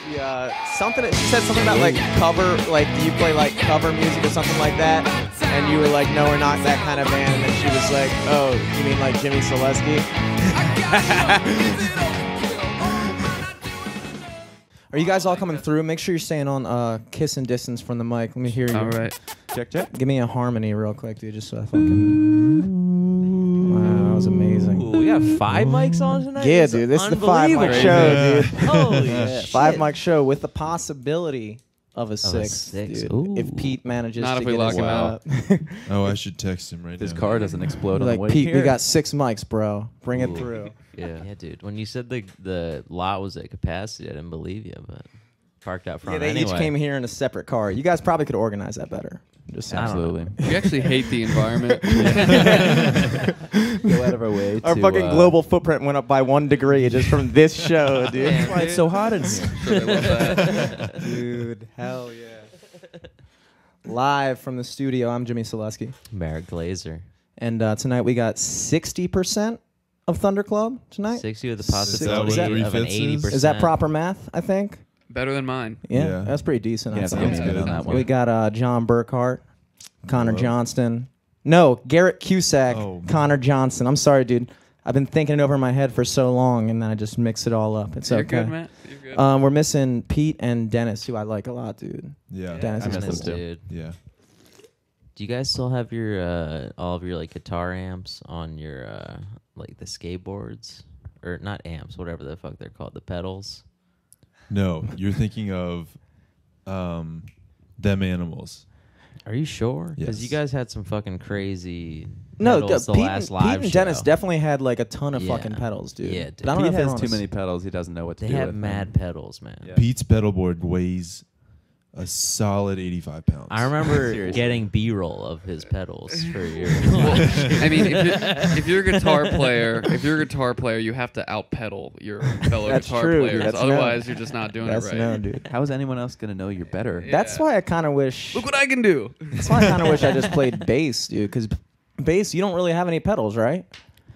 She said something about like cover, like do you play like cover music or something like that? And you were like, no, we're not that kind of band. And then she was like, oh, you mean like Jimmy Selesky? Are you guys all coming through? Make sure you're staying on kiss and distance from the mic. Let me hear you. All right. Check, check. Give me a harmony real quick, dude, just so I fucking... Wow, that was amazing. Ooh, we got 5 mics on tonight? Yeah, dude, this is the 5-mic show, dude. Holy shit. 5-mic show with the possibility of a sixth, sixth. dude. Ooh. If Pete manages Not to if we get lock his him out. Oh, I should text him right His now. car doesn't explode on like, the way Pete, here. we got 6 mics, bro. Bring it Ooh. through. Yeah, dude. When you said the lot was at capacity, I didn't believe you, but parked out front Yeah, they anyway. each came here in a separate car. You guys probably could organize that better. Just saying. Absolutely. We actually hate the environment. Go out of our way Our to, fucking global footprint went up by 1 degree just from this show, dude. Damn, Why it's so hot in here. Sure, they love that. Dude, hell yeah. Live from the studio, I'm Jimmy Selesky. Barrett Glazer. And tonight we got 60% of Thunder Club tonight. 60 with the Is that possibility what of an 3/5 80%. Is that proper math, I think? Better than mine. Yeah, Yeah. that's pretty decent. I Yeah, think. sounds good on that one. We got John Burkhart, Connor Hello. Johnston. No, Garrett Cusack, Oh, Connor Johnson. I'm sorry, dude. I've been thinking it over in my head for so long, and then I just mix it all up. It's You're okay. good, Matt. You're good. We're missing Pete and Dennis, who I like a lot, dude. Yeah. Dennis I is miss cool. them too. dude. Yeah. Do you guys still have your all of your like guitar amps on your like the skateboards or not amps, whatever the fuck they're called, the pedals? No, you're thinking of Them Animals. Are you sure? Because you Yes. guys had some fucking crazy No, pedals the Pete, last and, live Pete and Dennis show. definitely had like a ton of Yeah. fucking pedals, dude. Yeah, dude. But I don't know Pete if they has were too on many pedals. He doesn't know what to They do have with mad them. pedals, man. Yeah. Pete's pedal board weighs a solid 85 pounds. I remember Seriously. getting B-roll of his pedals for your. I mean, if you're a guitar player, you have to out pedal your fellow That's guitar true, players. that's Otherwise, you're just not doing That's it right. no, dude. How is anyone else going to know you're better? Yeah. That's why I kind of wish. Look what I can do. That's why I kind of wish I just played bass, dude. Because bass, you don't really have any pedals, right?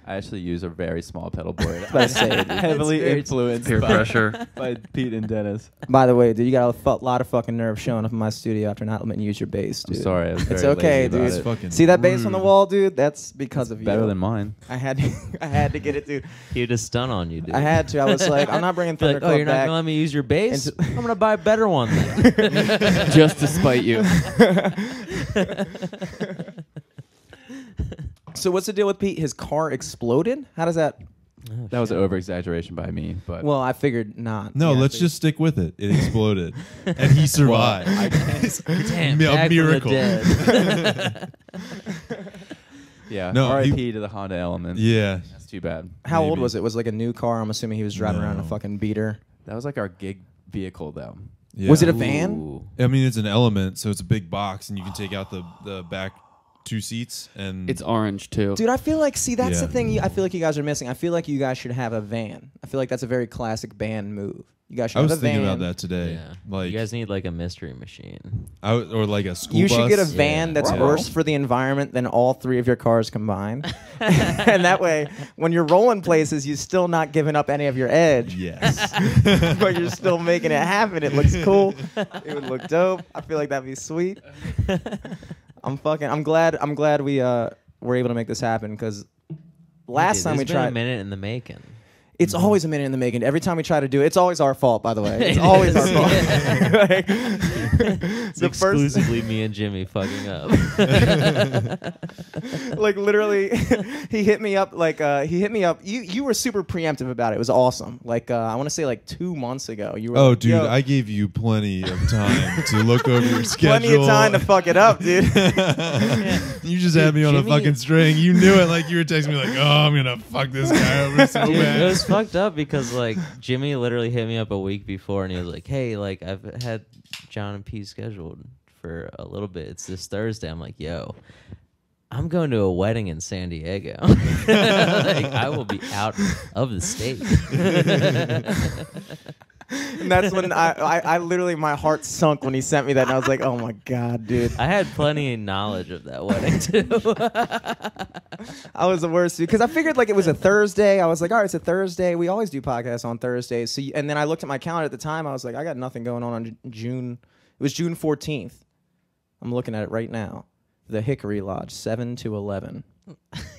I actually use a very small pedal board. about to say, dude. Heavily It's very influenced Peer by, pressure. by Pete and Dennis. By the way, dude, you got a lot of fucking nerve showing up in my studio after not letting me use your bass, I'm dude. sorry. I was It's very okay, lazy about dude. It's it. fucking See that bass on the rude. wall, dude? That's because of you. Better than mine. I had to get it, dude. He just stun on you, dude. I had to. I was like, I'm not bringing Be Thunder like, oh, Club you're not back. gonna let me use your bass? And I'm gonna buy a better one then. Just to spite you. So what's the deal with Pete? His car exploded? How does that? That was an over-exaggeration by me, but Well, I figured not. No, Yeah, I let's figured- just stick with it. It exploded, and he survived. Damn, A back from the miracle. dead. yeah. No, R.I.P. to the Honda Element. Yeah. That's too bad. How old maybe. was it? Was it like a new car? I'm assuming he was driving around in a No. fucking beater. That was like our gig vehicle, though. Yeah. Was it a van? Ooh. I mean, it's an Element, so it's a big box, and you can take out the back 2 seats, and It's orange too. Dude, I feel like, see, that's Yeah. the thing I feel like you guys are missing. I feel like you guys should have a van. I feel like that's a very classic band move. You guys should I have was a van. thinking about that today. Yeah. Like, you guys need like a mystery machine. or like a school You bus. should get a van Yeah. that's Yeah. worse for the environment than all 3 of your cars combined. And that way, when you're rolling places, you're still not giving up any of your edge. Yes. But you're still making it happen. It looks cool. It would look dope. I feel like that'd be sweet. I'm glad we were able to make this happen because last Dude, time we it's been a tried. minute in the making. It's always a minute in the making. Every time we try to do it, it's always our fault, by the way. It's always our fault. Like, It's the first, exclusively me and Jimmy fucking up. like literally, he hit me up. You were super preemptive about it. It was awesome. Like I want to say like 2 months ago. You were. Oh, like, dude, "Yo, I gave you plenty of time to look over your schedule. plenty of time to fuck it up, dude. You just had me on Jimmy- a fucking string. You knew it. Like you were texting me, like, "Oh, I'm gonna fuck this guy over so Dude, bad." it was fucked up because like Jimmy literally hit me up a week before and he was like, "Hey, like I've had John and P scheduled for a little bit. It's this Thursday." I'm like, "Yo, I'm going to a wedding in San Diego. Like, I will be out of the state." And that's when I literally, my heart sunk when he sent me that. And I was like, oh my God, dude. I had plenty of knowledge of that wedding too. I was the worst, dude. Because I figured like it was a Thursday. I was like, all right, it's a Thursday. We always do podcasts on Thursdays. So, and then I looked at my calendar at the time. I was like, I got nothing going on June. It was June 14th. I'm looking at it right now. The Hickory Lodge, 7 to 11.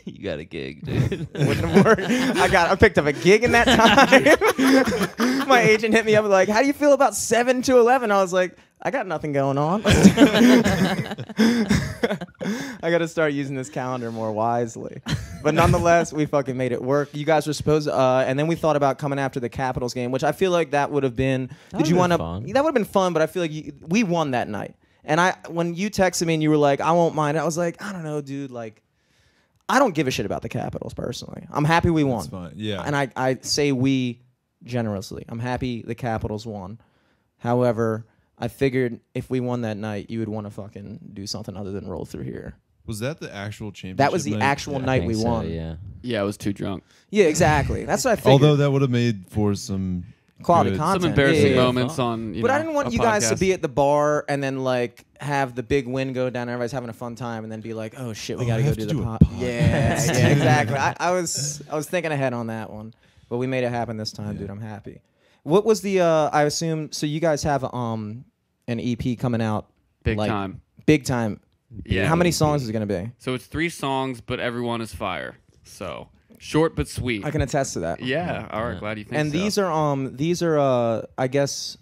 You got a gig, dude. Wouldn't work. I picked up a gig in that time. My agent hit me up like, how do you feel about 7 to 11? I was like, I got nothing going on. I got to start using this calendar more wisely. But nonetheless, we fucking made it work. You guys were supposed to, and then we thought about coming after the Capitals game, which I feel like that would have been, did you want to, that would have been fun, but I feel like we won that night. And when you texted me and you were like, I won't mind, I was like, I don't know, dude, like, I don't give a shit about the Capitals personally. I'm happy we won. That's fine. Yeah. And I say we generously. I'm happy the Capitals won. However, I figured if we won that night, you would want to fucking do something other than roll through here. Was that the actual championship? That was the night? actual night we won. Yeah. Yeah, I was too drunk. Yeah, exactly. That's what I figured. Although that would have made for some quality good- content. Some embarrassing Yeah. moments on. But I didn't want a you guys to podcast. be at the bar and then like have the big win go down. Everybody's having a fun time, and then be like, "Oh shit, we Oh, got I to go have do to the do a pod." podcast. Yeah, exactly. I was thinking ahead on that one, but we made it happen this time, dude. I'm happy. What was the? I assume so. You guys have an EP coming out. Big like, time. Big time. Yeah. How many songs is it gonna be? So it's 3 songs, but everyone is fire. So short but sweet. I can attest to that. Yeah. All right. Yeah. Glad you think And so. these are I guess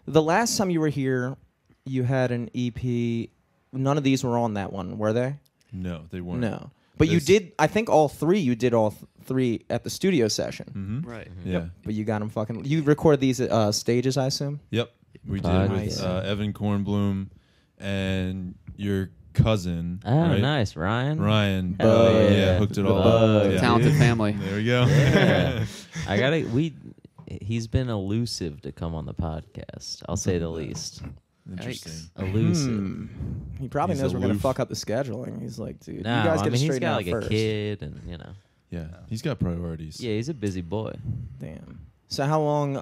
the last time you were here, you had an EP. None of these were on that one, were they? No, they weren't. No. But you This- did, I think all three, you did all three at the studio session. Mm-hmm. Right. Yeah. But you got them fucking, you recorded these at stages, I assume? Yep. We did Nice. with Evan Kornblum and your cousin. Oh, right? nice, Ryan. Ryan. Hell yeah. Hooked it all Bug, up. Yeah. Talented family. There we go. Yeah. I gotta. He's been elusive to come on the podcast. I'll say the least. Interesting. Elusive. He probably He's knows we're going to aloof. fuck up the scheduling. He's like, dude, No, you guys I get mean it he's straightened got out like first. a kid, and Yeah. He's got priorities. yeah, he's a busy boy. Damn. So how long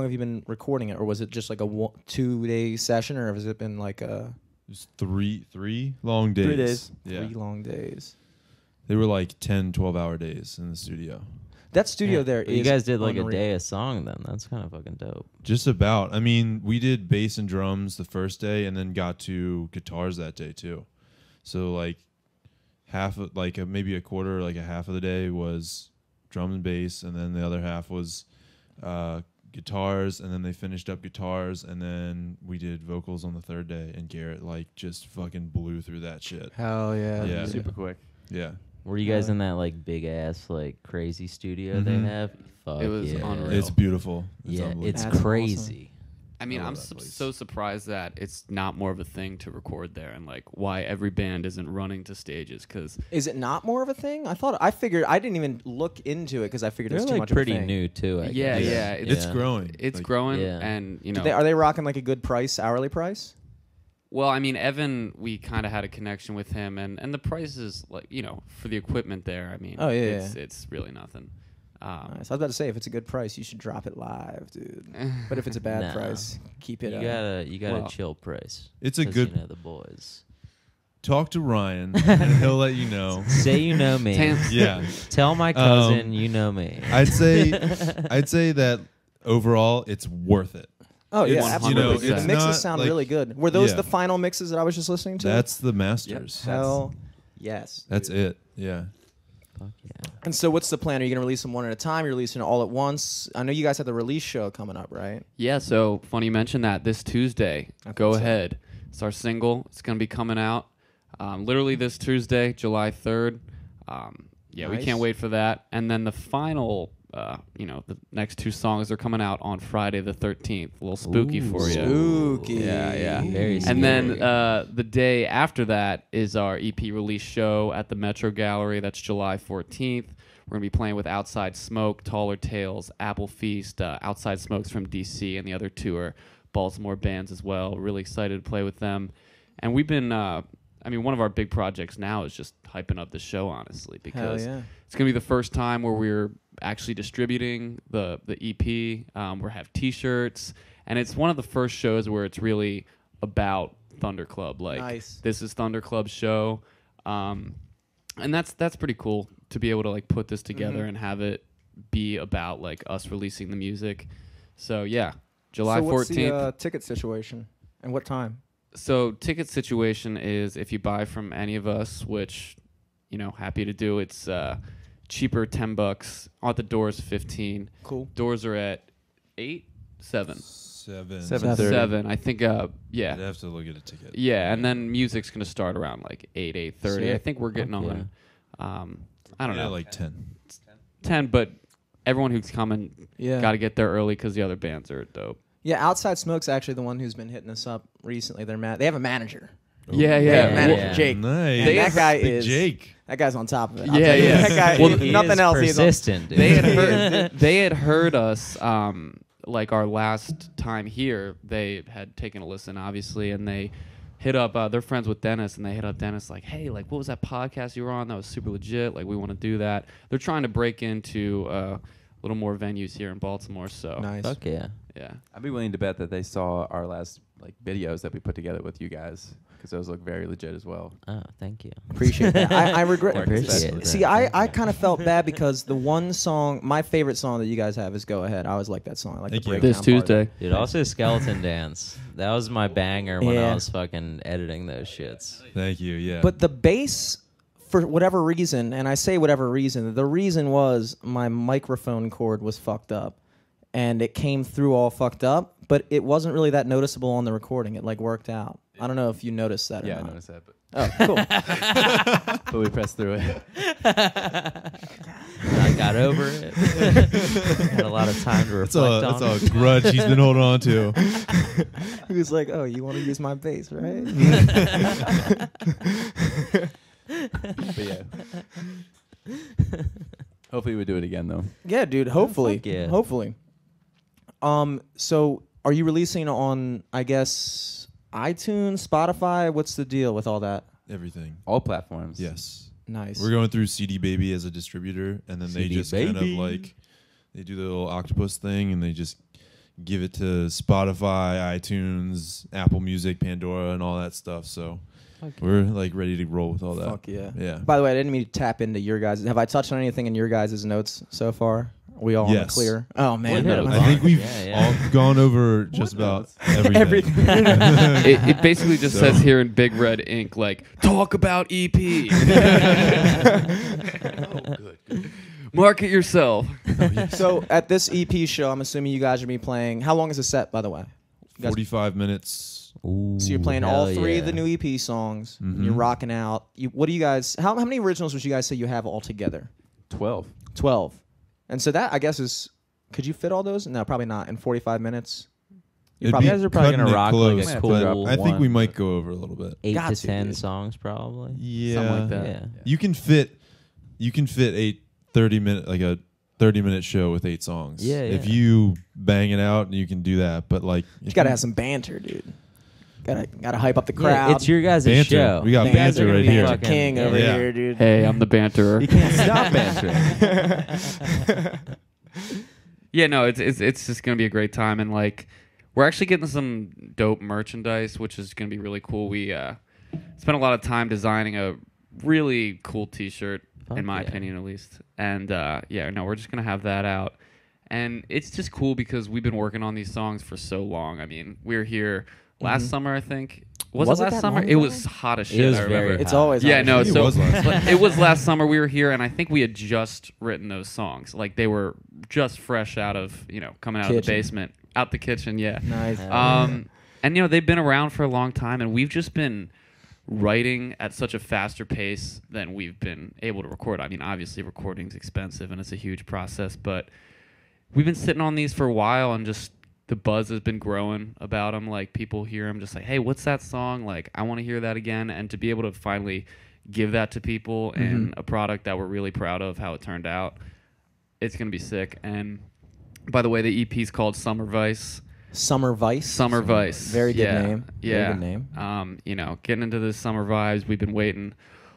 have you been recording it? Or was it just like a 2-day session? Or has it been like a... Just three long days. 3 days. Yeah. 3 long days. They were like 10, 12-hour days in the studio. That studio Yeah. there But is you guys did like unreal. a day a song then. That's kind of fucking dope. Just about. I mean, we did bass and drums the first day and then got to guitars that day too. So like maybe a quarter, like a half of the day was drum and bass, and then the other half was guitars, and then they finished up guitars, and then we did vocals on the third day, and Garrett like just fucking blew through that shit. Hell yeah. Yeah. dude. Super quick. Yeah. Were you guys in that like big ass like crazy studio Mhm. they have? Fuck It was yeah. unreal. It's beautiful. It's Yeah, unbelievable. it's That's crazy. I mean, I I'm love that place. so surprised that it's not more of a thing to record there, and like why every band isn't running to stages. Because Is it not more of a thing? I figured I didn't even look into it because I figured it They're was too like much pretty of a thing. new too. I Yeah, guess. yeah, It's growing. it's Like, growing, Yeah. and you know, Are they rocking like a good price, hourly price? well, I mean, Evan, we kind of had a connection with him, and the price is like, you know, for the equipment there. I mean, Oh, yeah, it's really nothing. Nice. I was about to say, if it's a good price, you should drop it live, dude. But if it's a bad Nah. price, keep it. You got a Well, chill price. It's a 'cause good. You know the boys. Talk to Ryan, and he'll let you know. Say you know me. Yeah. Tell my cousin you know me. I'd say that overall it's worth it. Oh yeah, It's- absolutely. you know, the it's mixes not sound like- really good. Were those Yeah. the final mixes that I was just listening to? That's the masters. Hell yes. That's dude. it. Yeah. Fuck yeah. And so, what's the plan? Are you gonna release them one at a time? You're releasing it all at once. I know you guys have the release show coming up, right? Yeah, so funny you mention that. This Tuesday, I Go think so. Ahead. It's our single. It's going to be coming out literally this Tuesday, July 3rd. Yeah, we Nice. can't wait for that. And then the final, the next 2 songs are coming out on Friday the 13th. A little spooky for you. Spooky. Yeah, yeah. Very And then scary. the day after that is our EP release show at the Metro Gallery. That's July 14th. We're going to be playing with Outside Smoke, Taller Tales, Apple Feast, Outside Smokes from DC, and the other 2 are Baltimore bands as well. Really excited to play with them. And we've been I mean, one of our big projects now is just hyping up the show, honestly, Hell because yeah. it's gonna be the first time where we're actually distributing the EP. We have T-shirts, and it's one of the first shows where it's really about Thunder Club. Like, Nice. this is Thunder Club's show, and that's pretty cool to be able to like put this together and have it be about like us releasing the music. So yeah, July 14th. So what's the ticket situation and what time? So ticket situation is if you buy from any of us, which, you know, happy to do. It's cheaper, $10. At the doors, 15. Cool. Doors are at 8, 7. 7. 7:30. 7. I think. I'd Yeah. have to look at a ticket. Yeah, and then music's gonna start around like 8, 8:30. I Sick. think we're getting Fuck on. I don't Yeah, know, like 10. 10. But everyone who's coming Yeah. got to get there early because the other bands are dope. Yeah, Outside Smoke's actually the one who's been hitting us up recently. They have a manager. Yeah, They yeah. have a manager, Yeah. Jake. Nice. They that have- guy Big is Jake. That guy's on top of it. I'll Yeah, tell you. yeah. That guy, Well, if He nothing is else, he's on. persistent. Dude. They had heard us like our last time here. They had taken a listen, obviously, and they hit up. They're friends with Dennis, and they hit up Dennis like, "Hey, like, what was that podcast you were on? That was super legit. Like, we want to do that." They're trying to break into a little more venues here in Baltimore. So Nice. Fuck yeah. yeah, I'd be willing to bet that they saw our last like videos that we put together with you guys because those look very legit as well. Oh, thank you. Appreciate that. I regret. Appreciate it. See, I kind of felt bad because the one song, my favorite song that you guys have is "Go Ahead." I always like that song. I like Thank the you. breakdown this part of it. Tuesday. Dude, also Skeleton Dance. That was my banger when Yeah. I was fucking editing those shits. Thank you. Yeah. But the bass, for whatever reason, and I say whatever reason, the reason was my microphone cord was fucked up, and it came through all fucked up. But it wasn't really that noticeable on the recording. It like worked out. I don't know if you noticed that. Yeah, or I not. noticed that, but, Oh, cool. but we pressed through it. I got over it. Had a lot of time to that's reflect all on it. a grudge he's been holding on to. He was like, "Oh, you want to use my bass, right?" But yeah. Hopefully we do it again though. Yeah, dude. Hopefully. Fuck yeah. Hopefully. So are you releasing on, I guess, iTunes, Spotify? What's the deal with all that? Everything. All platforms. Yes. Nice. We're going through CD Baby as a distributor, and then they CD just kind of Baby. like they do the little octopus thing, and they just give it to Spotify, iTunes, Apple Music, Pandora, and all that stuff. So we're like ready to roll with all that. Fuck yeah. Yeah. By the way, I didn't mean to tap into your guys. Have I touched on anything in your guys' notes so far? Are we all on the Yes. clear? Oh man. What never notes? I mind. think we've Yeah, yeah. all gone over just about everything. Everything. it basically just So- says here in big red ink, like, talk about EP. Market yourself. So at this EP show, I'm assuming you guys are gonna be playing. How long is the set, by the way? You guys- 45 minutes. Ooh, So you're playing hell all three of the yeah. new EP songs. And Mhm. you're rocking out. What do you guys? How many originals would you guys say you have all together? 12. 12. And so that I guess is. Could you fit all those? No, probably not in 45 minutes. It'd probably- be you guys are probably gonna cutting it rock like a close, cool but I think we one, might but- go over a little bit. 8 Got to to, 10 dude. songs probably. Yeah. Something like that. Yeah. You can fit a 30-minute show with 8 songs. Yeah, If yeah. you bang it out, you can do that. But like, You gotta have some banter, dude. Gotta hype up the Yeah, crowd. it's your guys' Banter. show. We got You guys banter are gonna right be here. fucking- king over Yeah. here, dude. Hey, I'm the banterer. You can't stop answering. Yeah, no, it's just gonna be a great time, and like we're actually getting some dope merchandise, which is gonna be really cool. We spent a lot of time designing a really cool T-shirt, Fuck in my yeah. opinion, at least. And yeah, no, we're just gonna have that out, and it's just cool because we've been working on these songs for so long. I mean, we were here last summer, I think. Was Was it it last that summer? long It ago? was hot as shit. It was I remember. very It's hot. always Yeah, on. no. I think So it was last but it was last summer we were here, and I think we had just written those songs. Like they were just fresh out of coming out of the Kitchen. basement, out the kitchen. Yeah. Nice. And they've been around for a long time, and we've just been writing at such a faster pace than we've been able to record. I mean, obviously recording's expensive and it's a huge process, but we've been sitting on these for a while, and just the buzz has been growing about them. Like people hear them, just like, hey, what's that song? Like, I want to hear that again. And to be able to finally give that to people in a product that we're really proud of how it turned out, it's gonna be sick. And by the way, the EP is called Summer Vice. Summer Vice. Summer Vice. Very good Yeah. name. Yeah. Very good name. You know, getting into the summer vibes. We've been waiting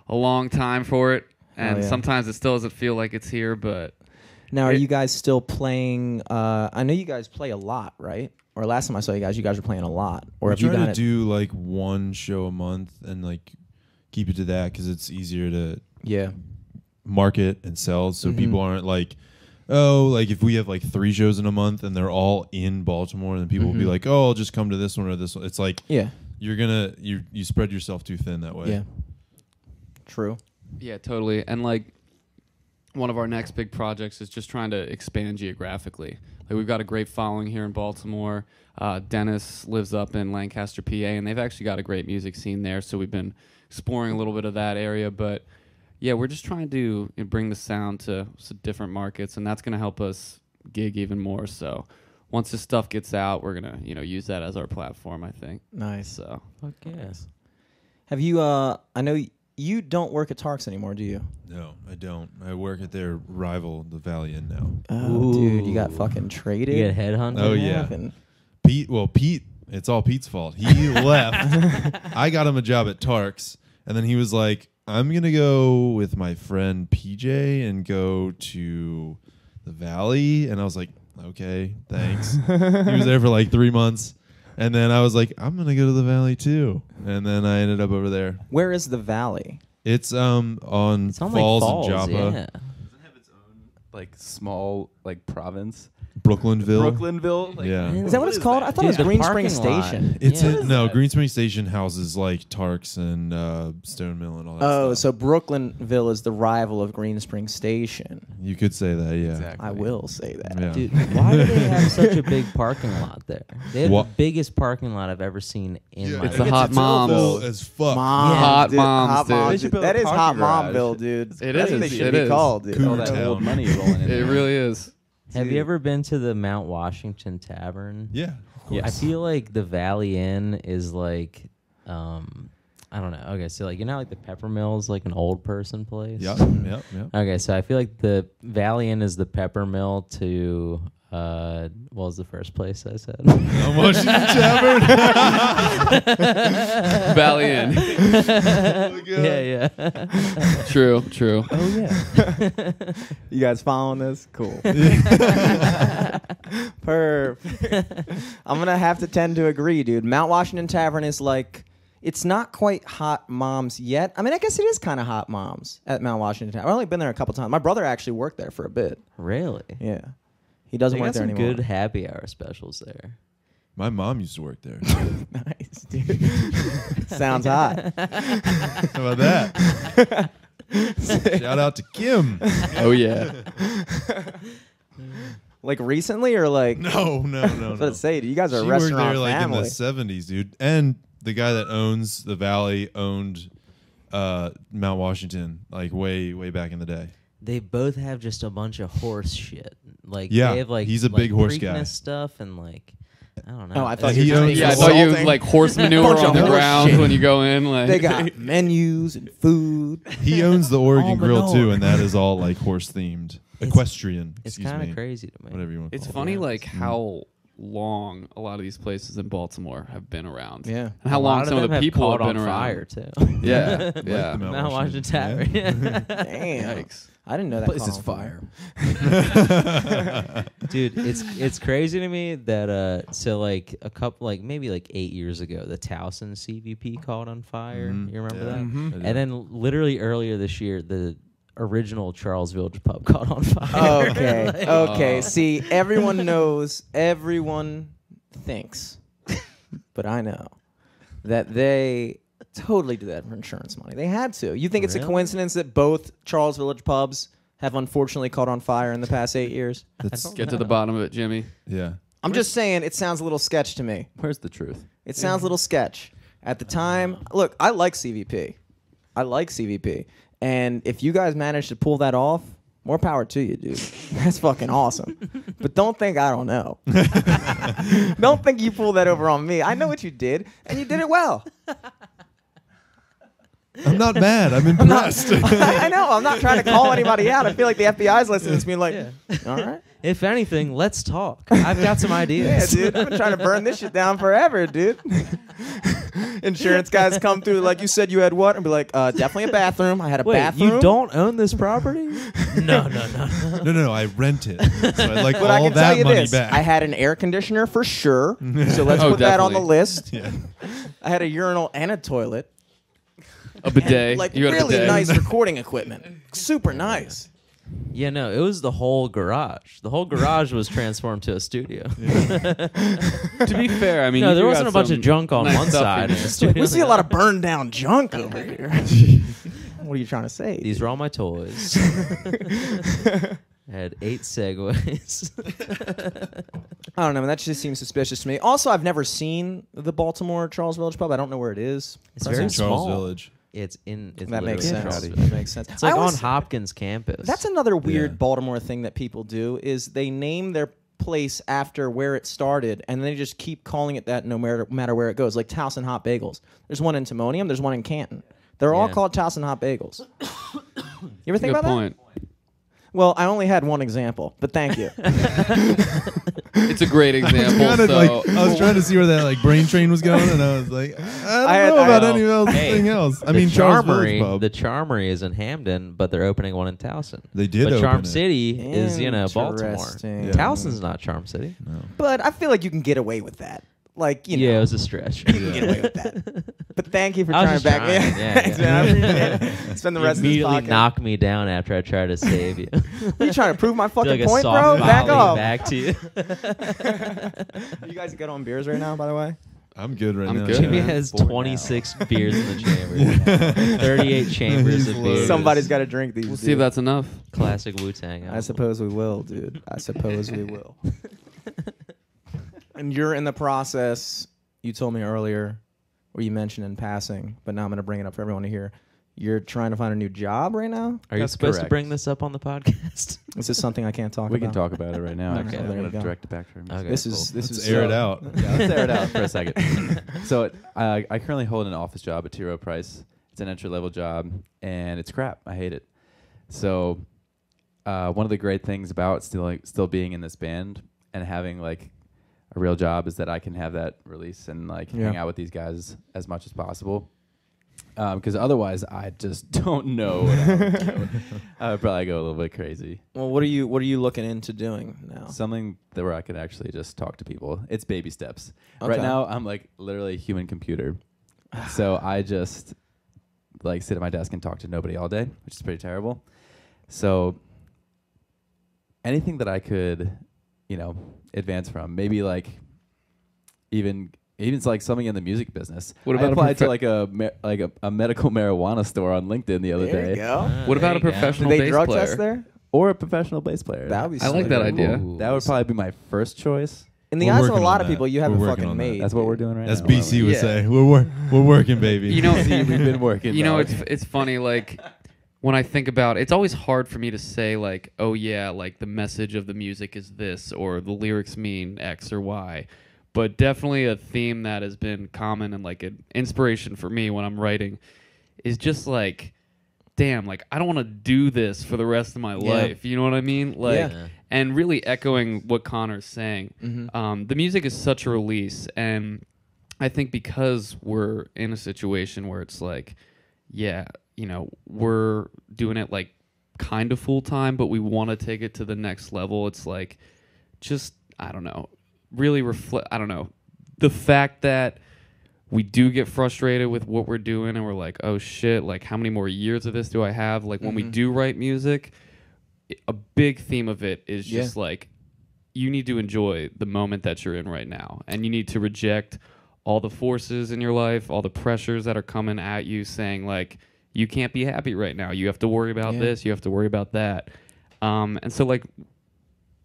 a long time for it, and yeah. sometimes it still doesn't feel like it's here. But Now, are you guys still playing? I know you guys play a lot, right? Or last time I saw you guys were playing a lot. Or We have you try done to it? do like one show a month and like keep it to that because it's easier to Yeah. market and sell, so Mhm. people aren't like, oh, like if we have like 3 shows in a month and they're all in Baltimore, then people will be Mhm. like, oh, I'll just come to this one or this one. It's like Yeah. you're gonna you spread yourself too thin that way. Yeah. True. yeah, totally. And like one of our next big projects is just trying to expand geographically. Like we've got a great following here in Baltimore. Dennis lives up in Lancaster, PA, and they've actually got a great music scene there. So we've been exploring a little bit of that area, but yeah, we're just trying to bring the sound to some different markets, and that's going to help us gig even more. So once this stuff gets out, we're going to use that as our platform, I think. Nice. So Fuck yes. Have you? I know you don't work at Tarks anymore, do you? No, I don't. I work at their rival, the Valley Inn now. Oh, dude, you got Ooh. fucking traded. You get headhunted? Oh, What yeah. happened? Pete, it's all Pete's fault. He left. I got him a job at Tarks, and then he was like, I'm going to go with my friend PJ and go to the Valley. And I was like, okay, thanks. He was there for like 3 months. And then I was like, I'm going to go to the Valley too. And then I ended up over there. Where is the Valley? It's on It's on Falls, like Falls, and Joppa. yeah. Does it have its own like small like province? Brooklinville. Brooklynville? Like, Yeah. Is that what it's called? I thought Dude, it was the Green Spring parking lot. Station. It's Yeah. no, Green Spring Station houses like Tarks and Stone Mill and all that Oh, stuff. so Brooklynville is the rival of Green Spring Station. You could say that, yeah. Exactly. I will say that. Yeah. Dude, why do they have such a big parking lot there? They have What? the biggest parking lot I've ever seen in my It's life. the hot moms. Full as fuck. Moms, Hot dude. moms, Hot dude. moms, They should dude. build That a is Hot parking garage. Momville, dude. It That's what is. they should It be is. called, dude. All that Town. old money rolling in it there. really is. Have you ever been to the Mount Washington Tavern? Yeah. Of course. I feel like the Valley Inn is like, I don't know. Okay, so like like the Peppermill is like an old person place. Yep. Okay, so I feel like the Valley Inn is the Peppermill to what was the first place I said? Washington Tavern. Valley Inn. yeah. True. Oh yeah. You guys following this? Cool. Perf. I'm going to have to tend to agree, dude. Mount Washington Tavern is like, it's not quite Hot Moms yet. I mean, I guess it is kind of Hot Moms at Mount Washington Tavern. I've only been there a couple times. My brother actually worked there for a bit. Really? Yeah. He doesn't They work got there some anymore. good happy hour specials there. My mom used to work there. Nice, dude. Sounds hot. How about that? Shout out to Kim. Oh yeah. Like recently or like? No. I was about to say, dude, you guys are She a worked restaurant there like family. in the 70s, dude. And the guy that owns the Valley owned Mount Washington like way back in the day. They both have just a bunch of horse shit. Like Yeah, they have like he's a big horse guy. Preakness stuff and like I don't know. Oh, I thought And you he were owns just Yeah, I the thought you insulting. like horse manure Bunch on of the horse ground shit. when you go in. Like They got menus and food. He owns the Oregon Grill Almanor. too, and that is all like horse themed, equestrian. it's excuse kind me. of crazy to me. Whatever you want. to It's call it. funny like how long a lot of these places in Baltimore have been around. Yeah. And how A long lot some of them the have people caught have been on around. fire too. Yeah. Like yeah. the Mount Washington Tavern. Damn. Yikes. I didn't know that. Place caught is on fire. Dude, it's crazy to me that so like a couple like maybe like 8 years ago the Towson CVP caught on fire. Mhm. You remember Yeah. that? Mhm. I do. And then literally earlier this year the original Charles Village pub caught on fire. Okay. Like, Okay. Oh. See, everyone knows, everyone thinks, but I know that they totally do that for insurance money. They had to. You think it's a Really? coincidence that both Charles Village pubs have unfortunately caught on fire in the past 8 years? That's, Get to the bottom of it, Jimmy. yeah. I'm just saying it sounds a little sketch to me. Where's the truth? It sounds a little sketch. At the time, look, I like CVP. I like CVP. And if you guys manage to pull that off, more power to you, dude. That's fucking awesome. But don't think I don't know. Don't think you pulled that over on me. I know what you did, and you did it well. I'm not mad. I'm impressed. I know. I'm not trying to call anybody out. I feel like the FBI's listening to this being like, all right. If anything, let's talk. I've got some Yeah, ideas. dude. I've been trying to burn this shit down forever, dude. Insurance guys come through like, you said you had what? And be like, definitely a bathroom. I had a Wait, bathroom. you don't own this property? No. No, I rent it. So I'd like But I all can tell that you money this. back. I had an air conditioner for sure. So let's Oh, put that on the definitely. list. Yeah. I had a urinal and a toilet. A bidet. Like You had a really bidet. nice recording equipment. Super nice. Yeah, no, it was the whole garage. The whole garage was transformed to a studio. To be fair, I mean, No, you there got wasn't a bunch some of junk on nice one stuff side. in In there. the studio. We see a lot of burned down junk over here. What are you trying to say? These are all my toys. I had 8 Segways. I don't know, man. That just seems suspicious to me. Also, I've never seen the Baltimore Charles Village pub. I don't know where it is. It's It's very in Charles small. Village. It's That makes literally sense. Charles That makes sense. It's like I on always- Hopkins campus. That's another weird Yeah. Baltimore thing that people do is they name their place after where it started, and they just keep calling it that no matter where it goes. Like Towson Hot Bagels. There's one in Timonium. There's one in Canton. They're all Yeah. called Towson Hot Bagels. You ever think Good about point. that? Well, I only had one example, but thank you. It's a great example. Kinda so like, I was trying to see where that like brain train was going, and I was like, I don't know about anything else. I mean, Charles Village pub. The Charmery is in Hamden, but they're opening one in Towson. They did But open Charm it. City is, Baltimore. Interesting. Yeah. Towson's not Charm City. No. But I feel like you can get away with that. Like, you know. Yeah, it was a stretch. You can get away with that. But thank you for I was trying just to back me. trying, yeah, Thanks, yeah. man. I appreciate it. Spend the You rest of this immediately podcast. knock me down after I try to save you. Are you trying to prove my Feel fucking like a point, soft bro? Back volley off. back to you. You guys good on beers right now, by the way? I'm good right I'm now. good. Jimmy Yeah. has Bored now. 26 beers in the chamber. 38 chambers of He's beers. Somebody's got to drink these. we'll see if dude. that's enough. Classic Wu-Tang. I suppose we will, dude. I suppose we will. And you're in the process, you told me earlier, or you mentioned in passing, but now I'm going to bring it up for everyone to hear. You're trying to find a new job right now? Are you That's supposed to correct. bring this up on the podcast? Is this something I can't talk We about? can talk about it right now. Okay, Actually. there I'm you going to go. direct it back to him. Okay. This cool. is Let's air it out. Yeah, let's air it out for a second. So I currently hold an office job at T. Rowe Price. It's an entry-level job, and it's crap. I hate it. So one of the great things about still being in this band and having like a real job is that I can have that release and like hang out with these guys as much as possible. Because otherwise, I just don't know what I would do. I would probably go a little bit crazy. Well, what are you looking into doing now? Something that where I could actually just talk to people. It's baby steps. Okay. Right now, I'm like literally a human computer. So I just like sit at my desk and talk to nobody all day, which is pretty terrible. So anything that I could, advance from, maybe like even it's like something in the music business. What I about a applied to like a medical marijuana store on LinkedIn the other There day, you go. What about a Did professional they bass drug player? test there? or a professional bass player. That would be I like sweet. that idea. Ooh. That would probably be my first choice. In the We're eyes of a working lot on of that. people, you have We're it working fucking on that. made. That's what we're doing right As now. BC would Yeah. say, we're working, baby. You know, We've been working. You know, dog. it's funny. Like when I think about, it's always hard for me to say like, oh yeah, like the message of the music is this, or the lyrics mean X or Y. But definitely a theme that has been common and like an inspiration for me when I'm writing is just like, damn, like I don't want to do this for the rest of my life. You know what I mean? Like, Yeah. and really echoing what Connor's saying. The music is such a release, and I think because we're in a situation where it's like, yeah, we're doing it like kind of full time, but we want to take it to the next level. It's like, just, I don't know, really reflect, I don't know, the fact that we do get frustrated with what we're doing and we're like, oh shit, like how many more years of this do I have? Like when we do write music, a big theme of it is just like, you need to enjoy the moment that you're in right now, and you need to reject all the forces in your life, all the pressures that are coming at you saying like, you can't be happy right now. You have to worry about this. You have to worry about that. And so like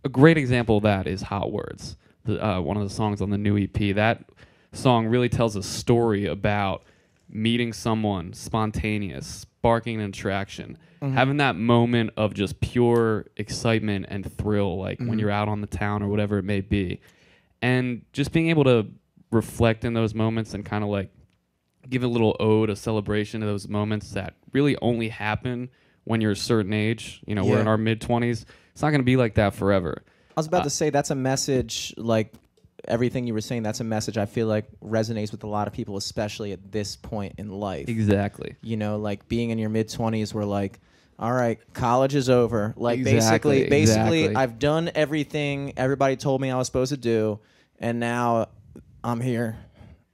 a great example of that is Hot Words, one of the songs on the new EP. That song really tells a story about meeting someone spontaneous, sparking an attraction, having that moment of just pure excitement and thrill, like when you're out on the town or whatever it may be. And just being able to reflect in those moments and kind of like give a little ode, a celebration to those moments that really only happen when you're a certain age. You know, we're Yeah. in our mid-20s. It's not going to be like that forever. I was about to say that's a message, like everything you were saying, that's a message I feel like resonates with a lot of people, especially at this point in life. Exactly. You know, like being in your mid-20s, we're like, all right, college is over. Like Exactly, basically, exactly. I've done everything everybody told me I was supposed to do, and now I'm here.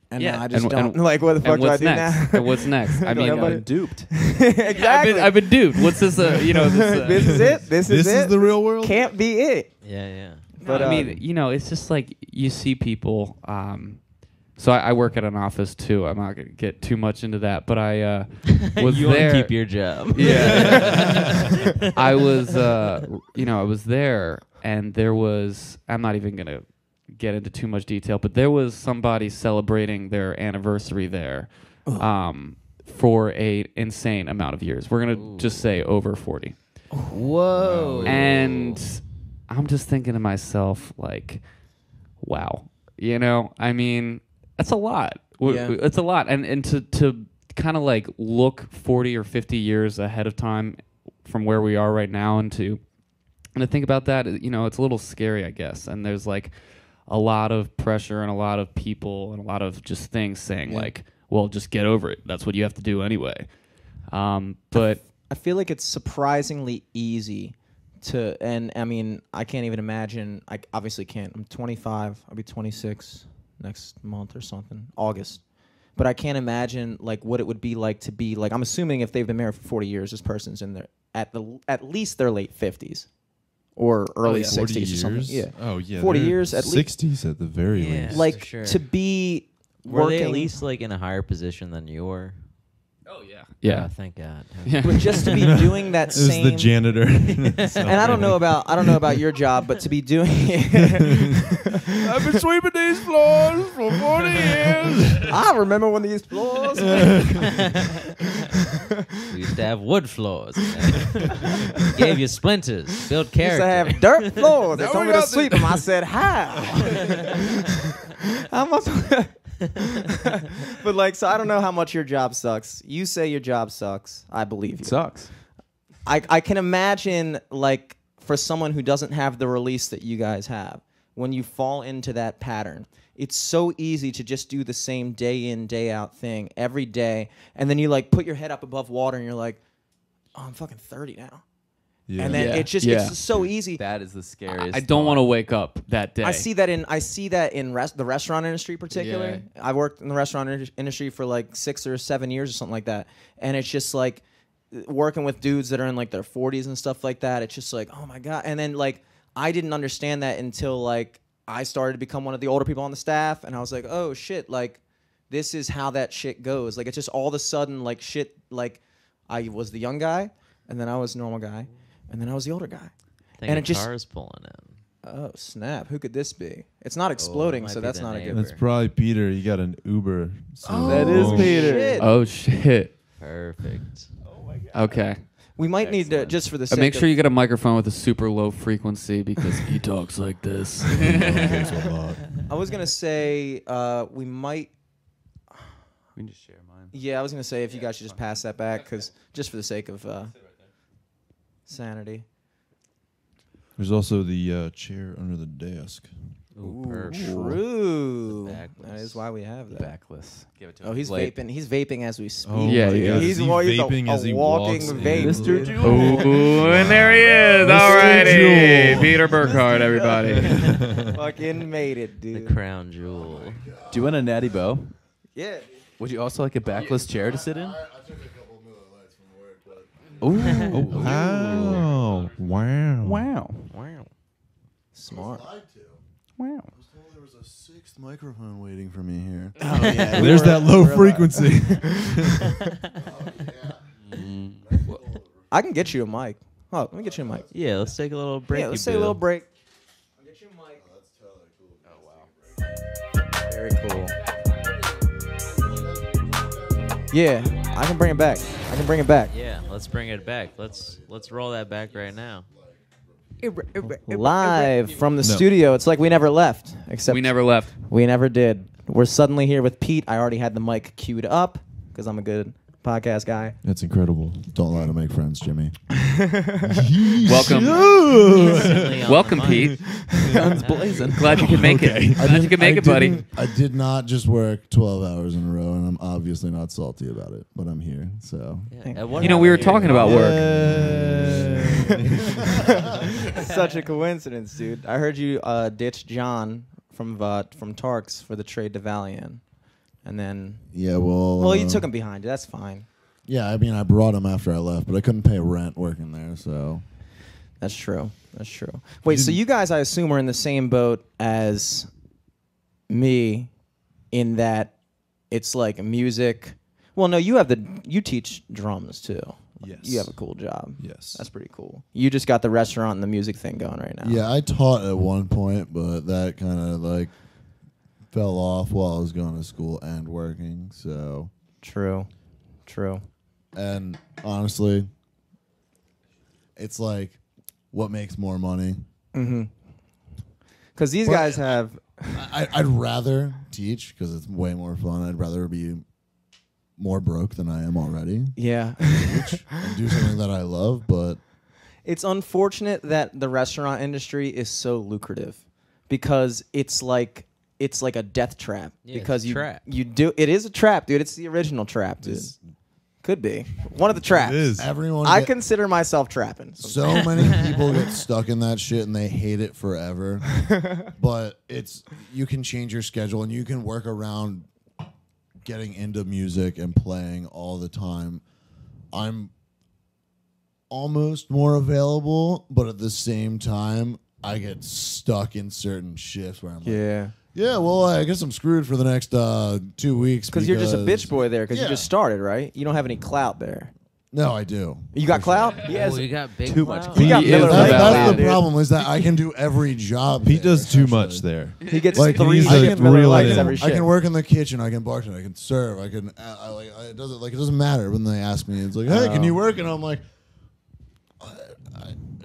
And Yeah. now I just And- don't and- like what the fuck And do I what's do next? now? And what's next? I mean, Like, I've been duped. exactly. I've been duped. What's this? You know, This is it. This is This it. is the real world. Can't be it. Yeah. But, I mean, you know, it's just like you see people. So I work at an office too. I'm not gonna get too much into that, but I was you want there. to keep your job. Yeah, I was. You know, I was there, and there was. I'm not even gonna get into too much detail, but there was somebody celebrating their anniversary there, for a insane amount of years. We're gonna just say over 40. Whoa. And I'm just thinking to myself, like, wow, you know, I mean, that's a lot. Yeah. It's a lot. And to kind of like look 40 or 50 years ahead of time from where we are right now and to think about that, you know, it's a little scary, I guess. And there's like a lot of pressure and a lot of people and a lot of just things saying like, well, just get over it. That's what you have to do anyway. But I feel like it's surprisingly easy to, and I mean, I can't even imagine. I obviously can't. I'm 25. I'll be 26 next month or something, August. But I can't imagine like what it would be like to be like. I'm assuming if they've been married for 40 years, this person's in their at least their late 50s or early 60s 40 or something. years? Yeah. Oh, yeah. 40 they're years at least. 60s at the very Yeah. least. Like sure. to be Were working, they at least like in a higher position than you were? oh yeah, Oh, yeah. thank God. Yeah. but just to be doing that It was same. the janitor. And I don't know about your job, but to be doing I've been sweeping these floors for 40 years. I remember when these floors. We used to have wood floors. Gave you splinters, build Used character. to have dirt floors. They Now told we me to got the- sweep them. I said, how? How much? But like, so I don't know how much your job sucks. You say your job sucks. I believe you. Sucks. I can imagine like for someone who doesn't have the release that you guys have, when you fall into that pattern, it's so easy to just do the same day in, day out thing every day. And then you like put your head up above water and you're like, oh, I'm fucking 30 now. Yeah. And then Yeah. it just Yeah. gets so easy. That is the scariest. I don't want to wake up that day. I see that in the restaurant industry particularly. I worked in the restaurant industry for like 6 or 7 years or something like that. And it's just like working with dudes that are in like their 40s and stuff like that. It's just like, oh my God. And then like I didn't understand that until like I started to become one of the older people on the staff, and I was like, oh shit, like this is how that shit goes. Like it's just all of a sudden like shit, like I was the young guy, and then I was the normal guy, and then I was the older guy. I think and a it just- car's pulling in. Oh snap! Who could this be? It's not exploding, might so be that's the not a neighbor. good. That's probably Peter. You got an Uber. So Oh, that is Peter. Shit. Oh shit. Perfect. Okay. We might need to just for the sake Make sure of- you get a microphone with a super low frequency because he talks like this. I was gonna say we might. We can just share mine. Yeah, I was gonna say if you guys should just pass that back, because just for the sake of sanity. There's also the chair under the desk. Ooh, perfect. True. The That backless. is why we have that. Backless. Give it to Oh, him. he's Late. vaping. He's vaping as we speak. Oh Yeah, my yeah. God. He's Is he walking vaping a as he walking walks vape. in? Mr. dude. Jewel. Oh, and there he is. Mr. All righty. Jewel. Peter Burkhardt, everybody. Fucking made it, The dude. crown jewel. Do you want a natty bow? Yeah. Would you also like a backless chair to sit in? I took a couple Miller Lights from work, but Ooh. Wow. Wow. Wow. Wow. Smart. lied to. Wow. I was told there was a sixth microphone waiting for me here. Oh yeah. There's that low frequency. I can get you a mic. Oh, let me get you a mic. Yeah, let's take a little break. Yeah, let's take a little break. I'll get you a mic. Very cool. Yeah, I can bring it back. I can bring it back. Yeah, let's bring it back. Let's roll that back right now. Live from the No. studio. It's like we never left, except We never left. we never did. We're suddenly here with Pete. I already had the mic queued up because I'm a good podcast guy. That's incredible. Don't lie to make friends, Jimmy. Welcome. Instantly on Welcome, the mic. Pete. Guns blazing. Glad you could make it. Glad you could make it, buddy. I did not just work 12 hours in a row, and I'm obviously not salty about it, but I'm here, so. Yeah, at one You know, we were point talking you're about gonna- work. Such a coincidence, dude. I heard you ditch John from Tarks for the trade to Valiant, and then Yeah, well. you took him behind you. That's fine. Yeah, I mean, I brought him after I left, but I couldn't pay rent working there, so. That's true. That's true. Wait, so you guys, I assume, are in the same boat as me, in that it's like music. Well, no, you teach drums too. Yes. You have a cool job. Yes. That's pretty cool. You just got the restaurant and the music thing going right now. Yeah, I taught at one point, but that kind of like fell off while I was going to school and working, so. True. And honestly, it's like, what makes more money? Mm-hmm. Because these Well, guys have. I'd rather teach because it's way more fun. I'd rather be more broke than I am already. Yeah. Teach and do something that I love, but It's unfortunate that the restaurant industry is so lucrative because it's like a death trap. Yeah, Because it's a trap. it is a trap, dude. It's the original trap, dude. Could be one of the traps. It is. everyone. I consider myself trapping. So many people get stuck in that shit and they hate it forever. But you can change your schedule and you can work around getting into music and playing all the time. I'm almost more available, but at the same time, I get stuck in certain shifts where I'm like, yeah, well, I guess I'm screwed for the next 2 weeks. Because you're just a bitch boy there because Yeah. you just started, right? You don't have any clout there. No, I do. You got clout? Oh, you got big Too much clout? He got He is Miller the Lite Valley, That's the dude. problem is that I can do every job. Pete there, does too essentially. much there. He gets Like, 3 he's shit like Miller real Lights in. every I shift. can work in the kitchen. I can bartend. I can serve. I can. It doesn't matter when they ask me. It's like, hey, can you work? And I'm like,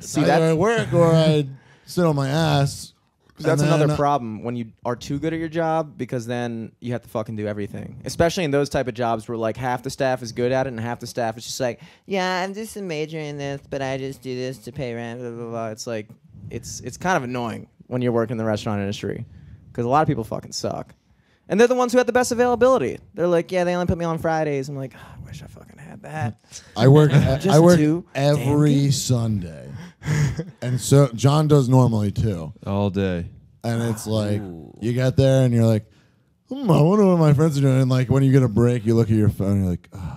See, either I that's- work or I sit on my ass. That's and another then- problem when you are too good at your job because then you have to fucking do everything. Especially in those type of jobs where like half the staff is good at it and half the staff is just like, yeah, I'm just a major in this, but I just do this to pay rent. Blah blah blah. It's like, it's kind of annoying when you're working in the restaurant industry because a lot of people fucking suck, and they're the ones who have the best availability. They're like, yeah, they only put me on Fridays. I'm like, I wish I fucking had that. I work. Just I work two damn every gigs. Sunday, and so John does normally too. All day. And it's like Ooh. you get there and you're like, I wonder what my friends are doing. And like when you get a break, you look at your phone and you're like, oh,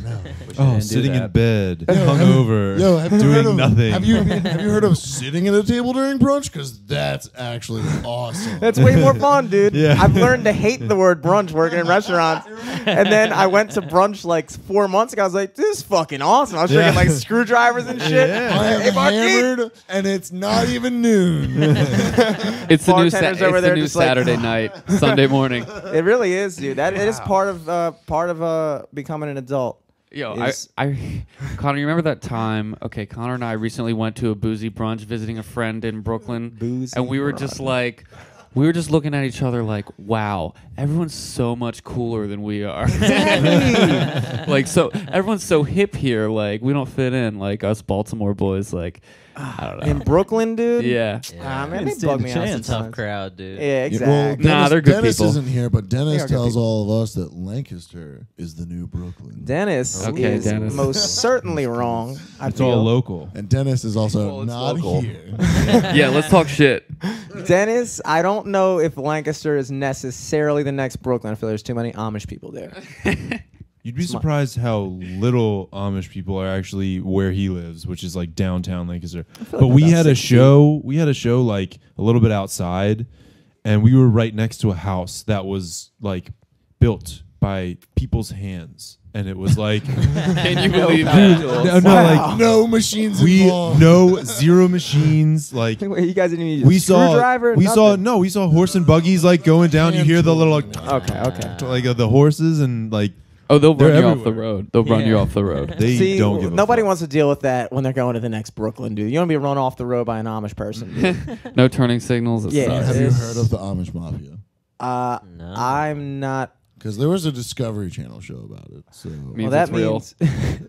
no. Oh, sitting in bed, Yo, hungover, Yo, have you heard doing of, nothing. Have you heard of sitting at a table during brunch? Because that's actually awesome. That's way more fun, dude. Yeah. I've learned to hate the word brunch working in restaurants. And then I went to brunch like 4 months ago. I was like, this is fucking awesome. I was drinking like screwdrivers and shit. Yeah. I Hey, am Marquis. hammered, and it's not even noon. It's the new, Bartenders over it's there the new just like- Saturday night, Sunday morning. It really is, dude. That it is part of becoming an adult. Yo, Is- Connor, you remember that time? Okay, Connor and I recently went to a boozy brunch visiting a friend in Brooklyn, Boozy and we were just like, we were just looking at each other like, wow, everyone's so much cooler than we are. Like, so everyone's so hip here. Like, we don't fit in. Like us Baltimore boys. Like, I don't know. In Brooklyn, dude. Yeah. Ah, man, Didn't they stand bug a me out chance. Tough sometimes. crowd, dude. Yeah, Well, exactly. Nah, they're good Dennis people. isn't here, but They Dennis are good tells people. all of us that Lancaster is the new Brooklyn. Dennis Okay, is Dennis. most certainly wrong. I It's feel. all local. And Dennis is also Well, it's not local. here. Yeah, let's talk shit. Dennis, I don't know if Lancaster is necessarily the next Brooklyn. I feel there's too many Amish people there. You'd be surprised how little Amish people are actually where he lives, which is like downtown Lancaster. feel But like we about had a 6 feet. show. We had a show like a little bit outside, and we were right next to a house that was like built by people's hands, and it was like Can you believe that? no, Wow. like No machines we involved. zero machines like. Wait, you guys didn't even use We a saw, screwdriver? we saw, Nothing? no, we saw horse and buggies like going down. You hear the little like, Okay. the horses and like Oh, they'll They're run you off the everywhere. road. They'll run Yeah. you off the road. they See, don't give a nobody fuck. wants to deal with that when they're going to the next Brooklyn, dude. You don't be run off the road by an Amish person, dude. No turning signals. It Yeah. sucks. Have you It's- heard of the Amish Mafia? No. I'm not. Because there was a Discovery Channel show about it. So Means Well, that it's real. means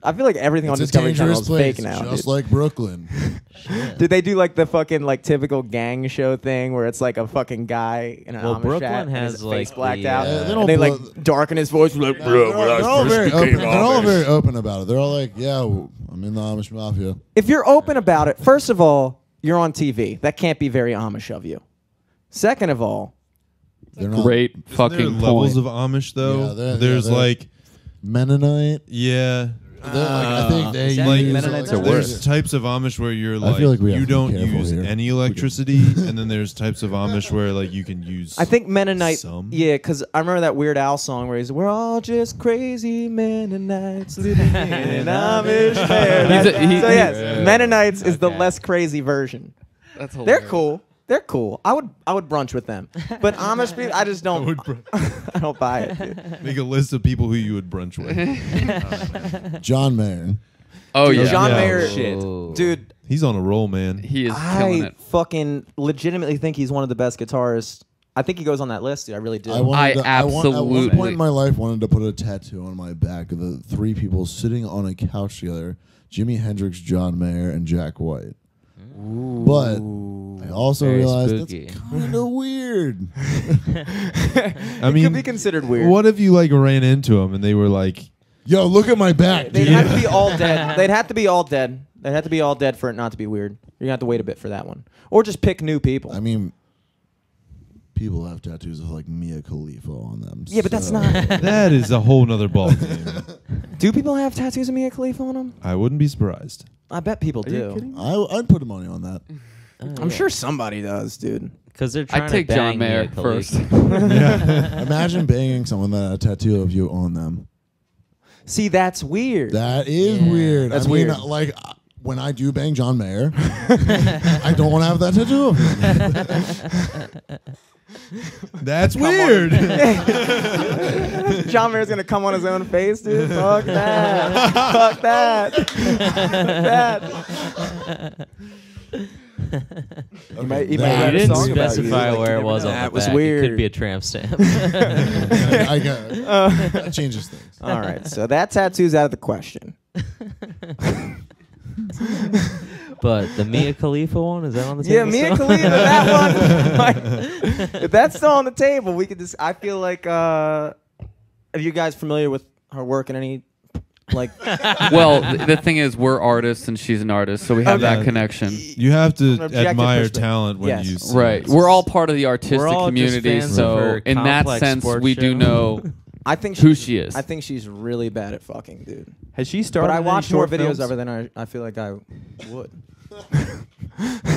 I feel like everything on it's a Discovery Channel dangerous is place, fake now. just Dude. like Brooklyn. Shit. Did they do like the fucking like typical gang show thing where it's like a fucking guy in an Well, Amish Brooklyn hat and has, his like, face blacked the, out? Yeah, they And don't they blow- like darken his voice like, They're all very open. They're all very open about it. They're all like, "Yeah, I'm in the Amish mafia." If you're open about it, first of all, you're on TV. That can't be very Amish of you. Second of all, They're not Great Isn't there fucking levels point. of Amish though. Yeah, There's they're- like, Mennonite. yeah, I think they Exactly. use, Mennonites are there's worse. types of Amish where you're I like, feel like we have you to be don't careful use here. any electricity, and then there's types of Amish where like you can use. I think Mennonite. Some? Yeah, because I remember that Weird Al song where he's, "We're all just crazy Mennonites living in an Amish paradise." So yes, Mennonites is the Okay. less crazy version. That's They're hilarious. cool. They're cool. I would brunch with them. But Amish people, I just don't. I don't buy it. Dude. Make a list of people who you would brunch with. John Mayer. Oh yeah. John Yeah. Mayer, Shit. dude. He's on a roll, man. He is killing I it. fucking legitimately think he's one of the best guitarists. I think he goes on that list, dude. I really do. I at one absolutely- point in my life wanted to put a tattoo on my back of the three people sitting on a couch together: Jimi Hendrix, John Mayer, and Jack White. But I also Very realized spooky. that's kind of weird. I It mean, could be considered weird. what if you like ran into him and they were like, Yo, look at my back, They'd dude. have to be all dead. They'd have to be all dead. They'd have to be all dead for it not to be weird. You're gonna have to wait a bit for that one, or just pick new people. I mean, people have tattoos of like Mia Khalifa on them. Yeah, but that's so- not. that is a whole nother ballgame. Do people have tattoos of Mia Khalifa on them? I wouldn't be surprised. I bet people Are you do. kidding? I'd put money on that. I'm sure somebody does, dude. Because they're trying I'd take to John bang Mayer Mia Khalifa. first. Imagine banging someone that a tattoo of you on them. See, that's weird. That is Yeah. weird. That's I mean, weird. like when I do bang John Mayer, I don't want to have that tattoo of him. That's on. weird. John Mayer's gonna come on his own face, dude. Fuck that. Fuck that. Fuck that. He might You You write a didn't song about you. specify Like, where you it never was know. on That the was back. weird. It could be a tramp stamp. I got that changes things. All right, so that tattoo's out of the question. But the Mia Khalifa one, is that on the Yeah, table? Mia still? Khalifa, that one. Like, if that's still on the table, we could just. I feel like. Are you guys familiar with her work in any, like? Well, the thing is, we're artists and she's an artist, so we have Okay. that connection. You have From an to objective admire perspective. talent when Yes. you see Right. it. We're all part of the artistic We're all just community, fans of so her in that complex sense, sports we do show. know I think who she's- she is. I think she's really bad at fucking, dude. Has she started? But I any watch more short videos films? of her than I feel like I would.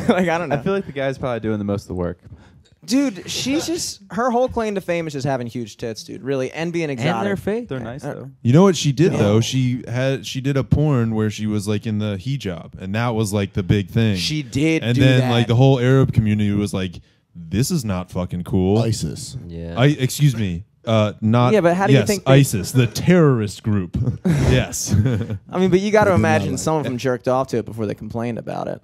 Like, I don't know. I feel like the guy's probably doing the most of the work. Dude, she's just her whole claim to fame is just having huge tits, dude. Really, and being And they're exotic. fake. They're nice though. You know what she did No. though? She did a porn where she was like in the hijab, and that was like the big thing. She did, and do then that. like the whole Arab community was like, "This is not fucking cool." ISIS. Yeah. Excuse me. Not. Yeah, but how do you yes, think they- ISIS, the terrorist group? Yes. I mean, but you got to They did not imagine like some of them jerked off to it before they complained about it.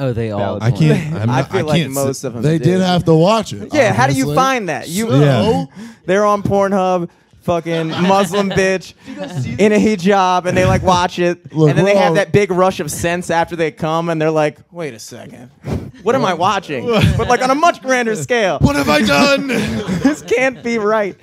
Oh, they all. Valid I point. can't. I'm I not, feel I like can't most of them. They did have to watch it. Yeah, how do you honestly. find that? You Yeah. they're on Pornhub, fucking Muslim bitch in a hijab, and they like watch it, Look, and then they we're have all- that big rush of sense after they come, and they're like, "Wait a second, what am I watching?" But like on a much grander scale. What have I done? This can't be right.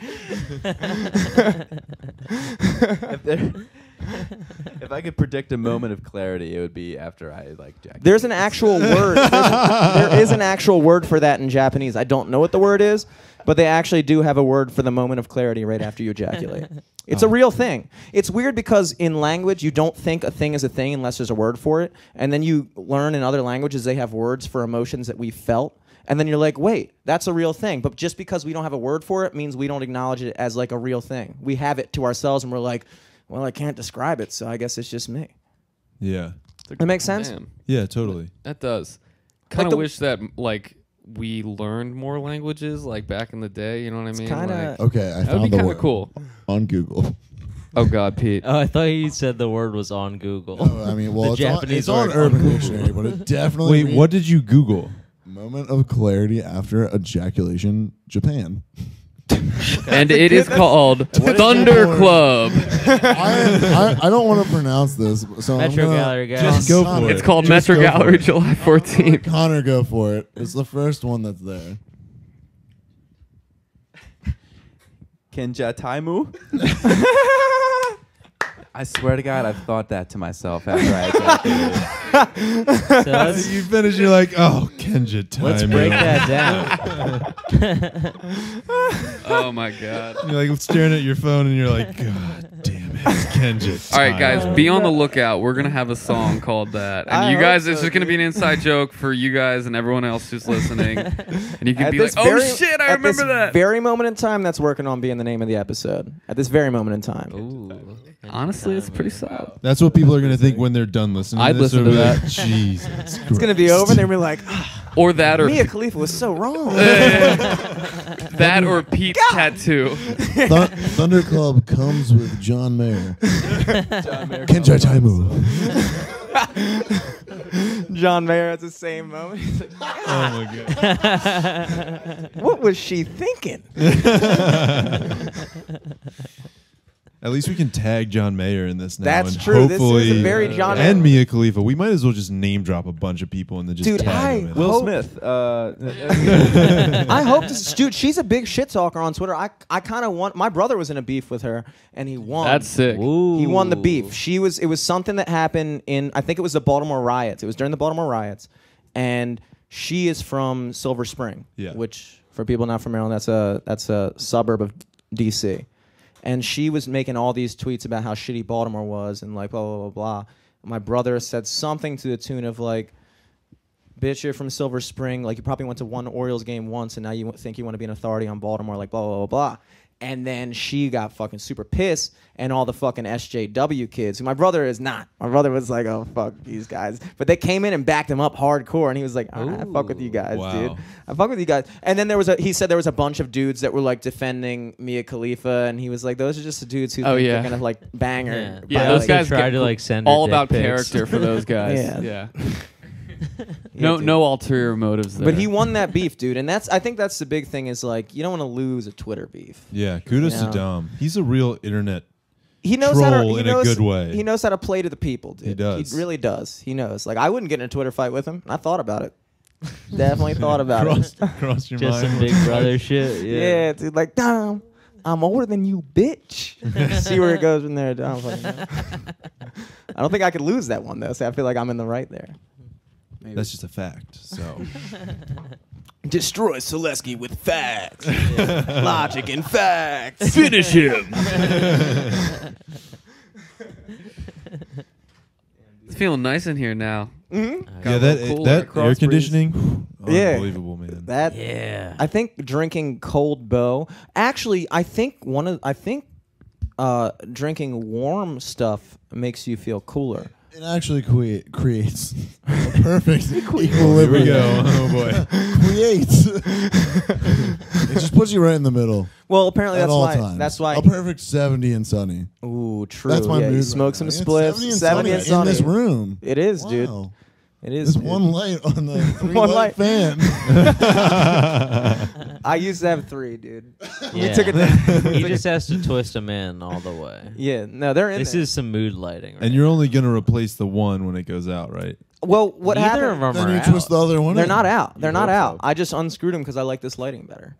If I could predict a moment of clarity, it would be after I like Jack. There's an actual word. There is an actual word for that in Japanese. I don't know what the word is, but they actually do have a word for the moment of clarity right after you ejaculate. It's a real thing. It's weird because in language, you don't think a thing is a thing unless there's a word for it. And then you learn in other languages they have words for emotions that we felt. And then you're like, wait, that's a real thing. But just because we don't have a word for it means we don't acknowledge it as like a real thing. We have it to ourselves and we're like, well, I can't describe it, so I guess it's just me. Yeah. That makes sense? Damn, Yeah. Totally. that does. Kind of the- wish that like we learned more languages like back in the day. You know what I mean? kinda- Like, Okay, I that would found be the kind word of cool. on Google. Oh God, Pete. Oh, I thought you said the word was on Google. I mean, well, The it's on, Japanese it's on word Urban on Google. Dictionary, but it definitely. Wait, what did you Google? Moment of clarity after ejaculation, Japan. And it is called Thunder Club. I don't want to pronounce this, so Metro Gallery, guys. Just go for It's it. called Just Metro go for Gallery, it. July 14th. Connor, go for it. It's the first one that's there. Kentajaimu. I swear to God, I've thought that to myself after I ejaculated. So let's, You finish, you're like, oh, Kenja time. let's break that down. Oh my God. You're like staring at your phone and you're like, God damn it, it's Kenja All right, time. guys, be on the lookout. We're gonna have a song called that, and I you hope guys, so, it's just gonna be an inside joke for you guys and everyone else who's listening. And you can At be like, this "Oh very- shit, I at this remember that." very moment in time, that's working on being the name of the episode. At this very moment in time. Ooh. Honestly, it's pretty solid. That's what people are going to think when they're done listening I'd to this. listen They'll to be that. like, Jesus Christ. It's gonna be over, and they're gonna be like, Or that, or Mia Khalifa was so wrong. that, or Pete's tattoo. Thunder Club comes with John Mayer. Kentajaimu. John Mayer at the same moment. He's like, Oh, my God. what was she thinking? At least we can tag John Mayer in this now. That's and true. This is a hopefully- very John And Mayer. Mia Khalifa. We might as well just name drop a bunch of people and then just Dude, tag them in. Will Hope- Smith. I hope this, dude. She's a big shit talker on Twitter. I kind of want. My brother was in a beef with her, and he won. That's sick. He won the beef. It was something that happened in, I think it was the Baltimore riots. It was during the Baltimore riots, and she is from Silver Spring, Yeah. which for people not from Maryland, that's a suburb of DC. And she was making all these tweets about how shitty Baltimore was and like blah blah blah blah. My brother said something to the tune of like, "Bitch, you're from Silver Spring. Like you probably went to one Orioles game once, and now you think you want to be an authority on Baltimore. Like blah blah blah blah." And then she got fucking super pissed, and all the fucking SJW kids, who my brother is not. My brother was like, "Oh fuck these guys," but they came in and backed him up hardcore, and he was like, "All right, I fuck with you guys, Wow. dude. I fuck with you guys." And then he said there was a bunch of dudes that were like defending Mia Khalifa, and he was like, "Those are just the dudes who think yeah. they're gonna like bang her." Yeah, Yeah, by, those like- guys try get to like send her all dick about pics. character for those guys. Yeah. Yeah. Yeah, dude. No ulterior motives there. But he won that beef, dude, and I think that's the big thing is like you don't want to lose a Twitter beef. Yeah, kudos Yeah. to Dom. He's a real internet. He knows how to, Troll in a good way. He knows how to play to the people, dude. He does. He really does. He knows. Like I wouldn't get in a Twitter fight with him. I thought about it. Definitely thought about it. Cross your Just mind. some Big Brother shit. Yeah. Yeah. Dude. Like, Dom, I'm older than you, bitch. See where it goes from there, Dom. I don't think I could lose that one though. So I feel like I'm in the right there. Maybe. That's just a fact. So Destroy Selesky with facts, logic, and facts. finish him. It's feeling nice in here now. Mm-hmm. Got yeah, a little cooler. that cross air breeze. conditioning, Yeah. unbelievable, man. That Yeah. I think drinking cold bow. Actually, I think drinking warm stuff makes you feel cooler. It actually creates a perfect Here we equilibrium. go. Oh boy. Creates. It just puts you right in the middle Well, apparently at that's all why. times. That's why. A perfect 70 and sunny. Ooh, true. That's my yeah, mood. you smoke right some now. It's spliffs. 70 and sunny in this room. It is, dude. Wow. It is. There's dude. one light on the One light fan. I used to have 3, dude. Yeah. We took it down. He just has to twist them in all the way. Yeah, no, they're in This there. is some mood lighting. Right? And you're only gonna replace the one when it goes out, right? Well, what Neither happened? of them Then are you out. twist the other one They're in. not out. They're not both out. out. I just unscrewed them because I like this lighting better.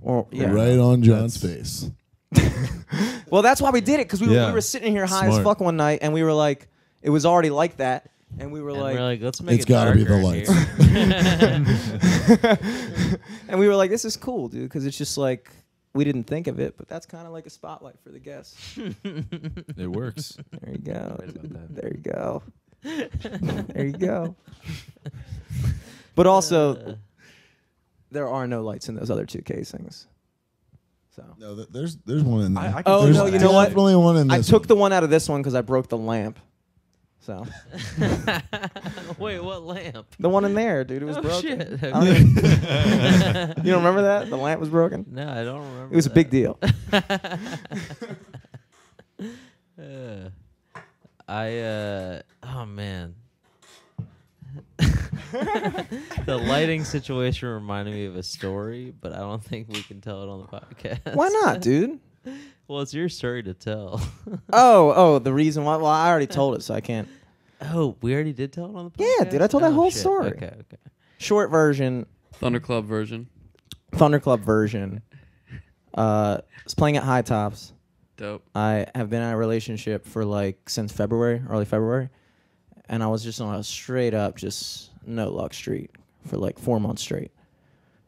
Or yeah. Right on John's face. Well, that's why we did it because we Yeah. were sitting here high as Smart. fuck one night and we were like, it was already like that, and we were And like, we're like, let's make It's it gotta be the darker in lights. here. and we were like, this is cool, dude, because it's just like we didn't think of it, but that's kind of like a spotlight for the guests. It works. There you go. Right about that. There you go. There you go. But also, there are no lights in those other 2 casings. So No, there's one in there. I can Oh, see no, that. you know what? Definitely one in I this took one. the one out of this one because I broke the lamp. So Wait, what lamp? the one in there, dude, it was Oh, broken. shit. I don't even- you don't remember that? The lamp was broken. No, I don't remember. It was a big deal. Oh man. The lighting situation reminded me of a story, but I don't think we can tell it on the podcast. Why not, dude? Well, it's your story to tell. Oh, the reason why. Well, I already told it, so I can't. Oh, we already did tell it on the podcast? Yeah, dude, I told that whole shit. story. Okay. Short version, Thunder Club version. Thunder Club version. Was playing at High Tops. Dope. I have been in a relationship for like since February, early February, and I was just on a straight up just no luck street for like 4 months straight.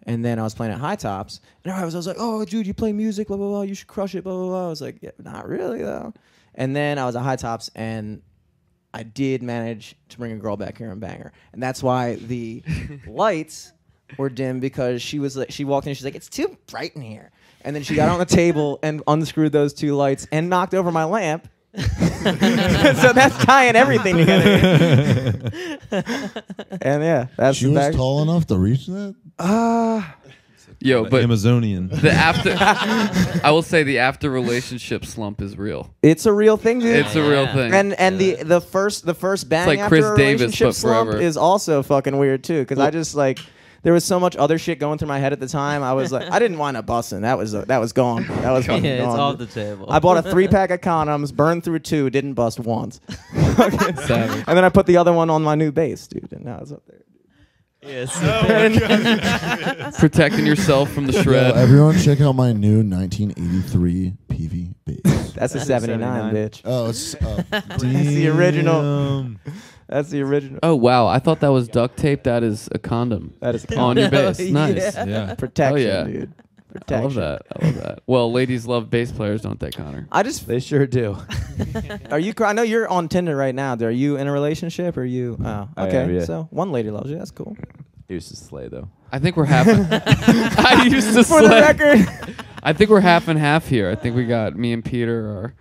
And then I was playing at High Tops, and I was like, "Oh, dude, you play music, blah blah blah. You should crush it, blah blah blah." I was like, "Yeah, not really though." And then I was at High Tops, and I did manage to bring a girl back here and bang her, and that's why the lights were dim, because she was like, she walked in, she's like, "It's too bright in here," and then she got on the table and unscrewed those two lights and knocked over my lamp. So that's tying everything together. And yeah, that's She the was back. tall enough to reach that? Yo, but Amazonian. the after, I will say the after relationship slump is real. It's a real thing, dude. It's a real thing. And the first bang like after Chris a Davis, relationship but slump forever. is also fucking weird too, because I just like there was so much other shit going through my head at the time. I was like, I didn't wind up busting. That was gone. That was fucking Yeah, it's gone. off the table. I bought a 3-pack of condoms, burned through 2, didn't bust once. Savage. And then I put the other one on my new bass, dude, and now it's up there. Yes. Protecting yourself from the Yo, shred. everyone check out my new 1983 PV bass. That's a 79, bitch. Oh, it's That's the original. That's the original. Oh wow, I thought that was duct tape. That is a condom That is on your No, bass. Nice. yeah. Yeah. protection, Oh, yeah. dude. I Protection. love that. I love that. Well, ladies love bass players, don't they, Connor? I just They sure do. Are you? I know you're on Tinder right now. Are you in a relationship? Or are you? Oh, I okay. am, yeah. So one lady loves you. That's cool. He used to slay though. I think we're half. I used to For the slay. record. I think we're half and half here. I think we got me and Peter are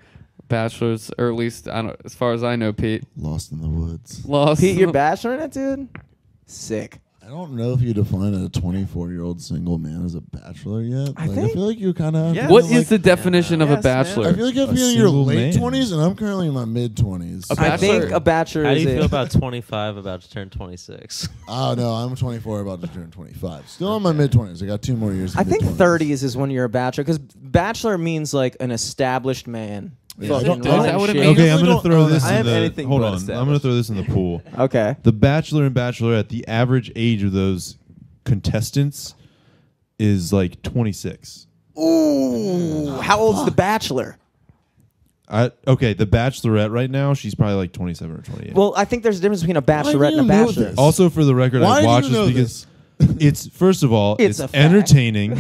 bachelors, or at least I don't. As far as I know, Pete Lost in the Woods. lost. Pete, you're bachelor in it, dude. Sick. I don't know if you define a 24-year-old single man as a bachelor yet. I I think- feel like you kind of. Yeah. What is the definition of a Yes, man. bachelor? I feel like you have to A be in your single late man. 20s, and I'm currently in my mid 20s. A I bachelor- think a bachelor How do is you it. feel about 25 about to turn 26? Oh no, I'm 24, about to turn 25. Still in my mid 20s. I got 2 more years. I think mid-20s. 30s is when you're a bachelor, because bachelor means like an established man. Yeah, I Fucking don't- Is that running what it shit. means? Okay, I'm Definitely gonna don't throw know this that. I in am the. anything Hold but on, I'm established. gonna throw this in the pool. Okay. The Bachelor and Bachelorette, the average age of those contestants is like 26. Ooh, how old's the bachelor? Okay, the Bachelorette right now, she's probably like 27 or 28. Well, I think there's a difference between a Why do bachelorette and a you know bachelor. this? also, for the record, Why I do watch you know this because it's first of all, It's it's a fact. entertaining.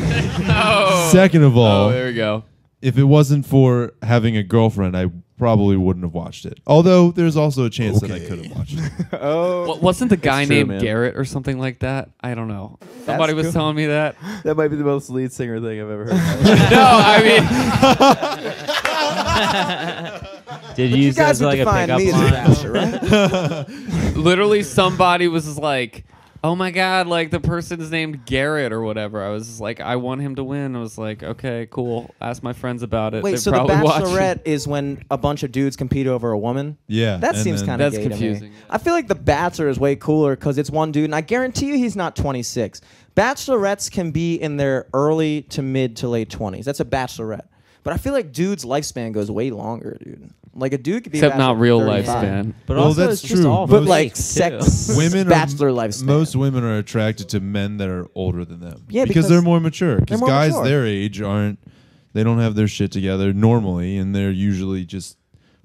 Second of all, Oh, there we go. if it wasn't for having a girlfriend, I probably wouldn't have watched it. Although there's also a chance that I Okay. could have watched it. Oh, Wasn't the guy true, named man. Garrett or something like that? I don't know. Somebody was cool. telling me that. That might be the most lead singer thing I've ever heard. No, I Did you you use that guys as would like a define pickup me as a line? bachelor, right? mean, literally somebody was like, "Oh my god, like the person's named Garrett or whatever." I was just like, "I want him to win." I was like, "Okay, cool." Ask my friends about it. Wait, They so the probably watch it. bachelorette is when a bunch of dudes compete over a woman? Yeah, That and seems then- kind of That's confusing. I feel like the Bachelor is way cooler because it's one dude, and I guarantee you he's not 26. Bachelorettes can be in their early to mid to late 20s. That's a bachelorette. But I feel like dude's lifespan goes way longer, dude. Like a dude could be a Except not bachelor real for 35. lifespan. But Well, also, that's it's just true. all But Most- like fake, too. sex, Women bachelor are, lifespan. Most women are attracted to men that are older than them. Yeah, because because they're more mature. Because more guys mature. their age aren't. They don't have their shit together normally, and they're usually just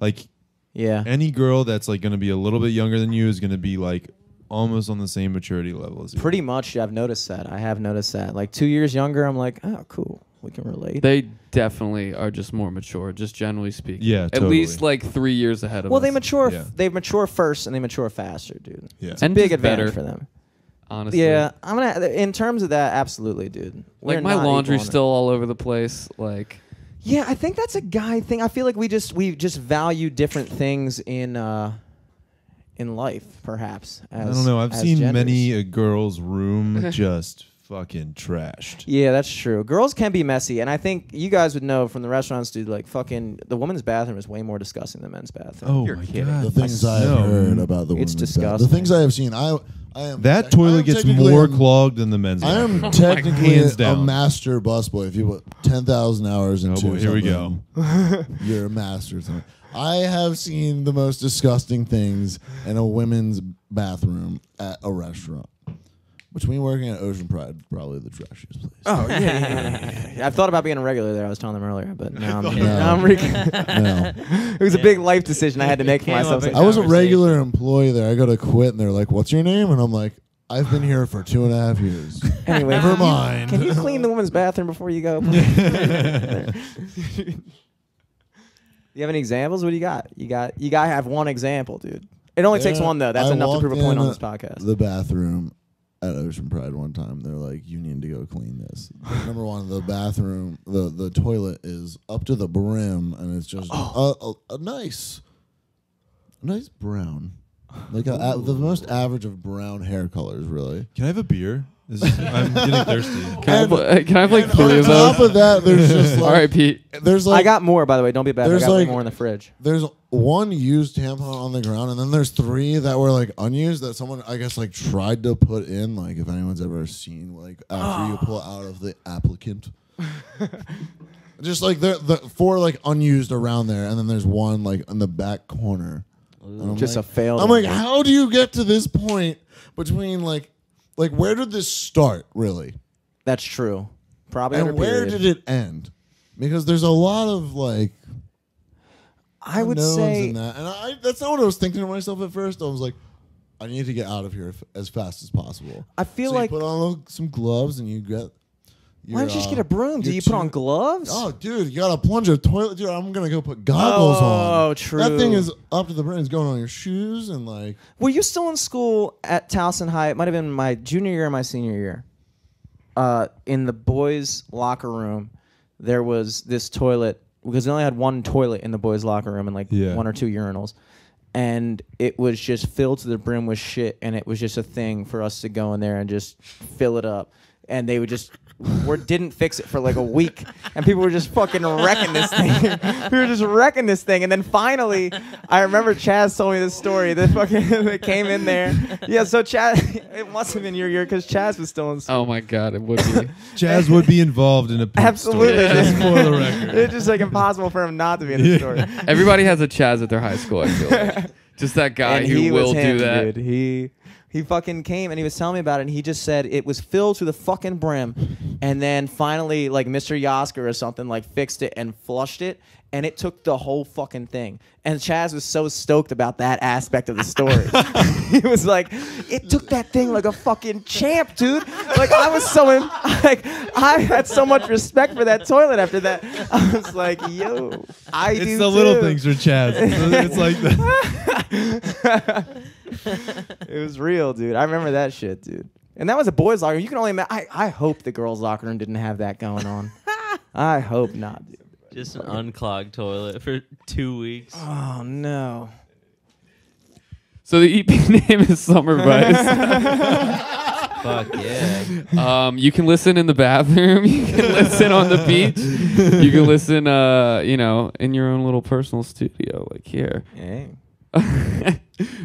like Yeah. any girl that's like going to be a little bit younger than you is going to be like almost on the same maturity level as you. Pretty much, I've noticed that. I have noticed that. Like 2 years younger, I'm like, oh, cool. We can relate. They definitely are just more mature, just generally speaking. Yeah, At totally. least like 3 years ahead of well, us. they mature. Yeah. They mature first, and they mature faster, dude. Yeah. It's a And big just advantage better. for them. honestly. Yeah, I'm gonna. In terms of that, absolutely, dude. Like We're my not laundry's equal on it. still all over the place. Like Yeah, I think that's a guy thing. I feel like we just value different things in life, perhaps. I don't know. I've as seen genders. many a girl's room just fucking trashed. Yeah, that's true. Girls can be messy, and I think you guys would know from the restaurants, dude. Like fucking, the women's bathroom is way more disgusting than the men's bathroom. Oh You're my kidding. god! The things I have heard about the women's disgusting. The things I have seen, I am That toilet gets more clogged. clogged than the men's. I am bathroom. technically Hands a down. master busboy. If you put 10,000 hours into boy, here we something, you're a master. I have seen the most disgusting things in a women's bathroom at a restaurant. Between working at Ocean Pride, probably the trashiest place. Oh yeah. I've thought about being a regular there. I was telling them earlier, but now I'm, No. now I'm No. It was a big life decision I had to make for Came myself. up in I was a conversation. regular employee there. I got to quit, and they're like, "What's your name?" And I'm like, "I've been here for 2.5 years." Anyway, Never mind. Can you clean the women's bathroom before you go? You have any examples? What do you got? You got to have one example, dude. It only takes one though. That's I enough to prove a walked point on in this podcast. The bathroom at Ocean Pride one time. They're like, "You need to go clean this." Number one, the bathroom, the toilet is up to the brim, and it's just a nice brown, like the most average of brown hair colors, really. Can I have a beer? I'm getting thirsty. Can I have like And 3 on of top those? of that, there's just All right, like, Pete. there's like I got more, by the way. Don't be bad. I there's got way like- more in the fridge. there's one used tampon on the ground, and then there's 3 that were like unused that someone, I guess, like tried to put in. Like, if anyone's ever seen, like, after you pull out of the applicant, just like the 4 like unused around there, and then there's one like in the back corner. And I'm Just like, a failed. I'm one. like, how do you get to this point between like where did this start really, That's true. Probably. and under where period. did it end? Because there's a lot of like. I would unknowns say in that. And that's not what I was thinking to myself at first. I was like, I need to get out of here as fast as possible. I feel So like. you put on some gloves and you get. Why don't you just get a broom? Do your you put on two- gloves? Oh, dude, you gotta plunge a toilet. Dude, I'm gonna go put goggles on. Oh, true. That thing is up to the brim. It's going on your shoes and like. Were you still in school at Towson High? It might have been my junior year or my senior year. In the boys' locker room, there was this toilet because they only had one toilet in the boys' locker room and like 1 or 2 urinals. And it was just filled to the brim with shit, and it was just a thing for us to go in there and just fill it up. And they would just didn't fix it for like a week, and people were just fucking wrecking this thing. We were just wrecking this thing, and then finally, I remember Chaz told me this story. That fucking they came in there. Yeah, so Chaz, it must have been your year because Chaz was still in school. Oh my God, it would be. Chaz would be involved in a poop Absolutely. story. Just for the record. It's just like impossible for him not to be in the story. Everybody has a Chaz at their high school, I feel like. Just that guy And who he will was him, do that. Dude. He fucking came and he was telling me about it, and he just said it was filled to the fucking brim, and then finally like Mr. Yosker or something like fixed it and flushed it, and it took the whole fucking thing. And Chaz was so stoked about that aspect of the story. He was like, it took that thing like a fucking champ, dude. Like I was I had so much respect for that toilet after that. I was like, yo, It's do the little too. things for Chaz. It's like that. It was real, dude. I remember that shit, dude. And that was a boys' locker room. You can only imagine. I hope the girls' locker room didn't have that going on. I hope not, dude. Just an unclogged toilet for 2 weeks. Oh no. So the EP name is Summer Vice. Fuck yeah. You can listen in the bathroom. You can listen on the beach. You can listen, in your own little personal studio, like here. Hey.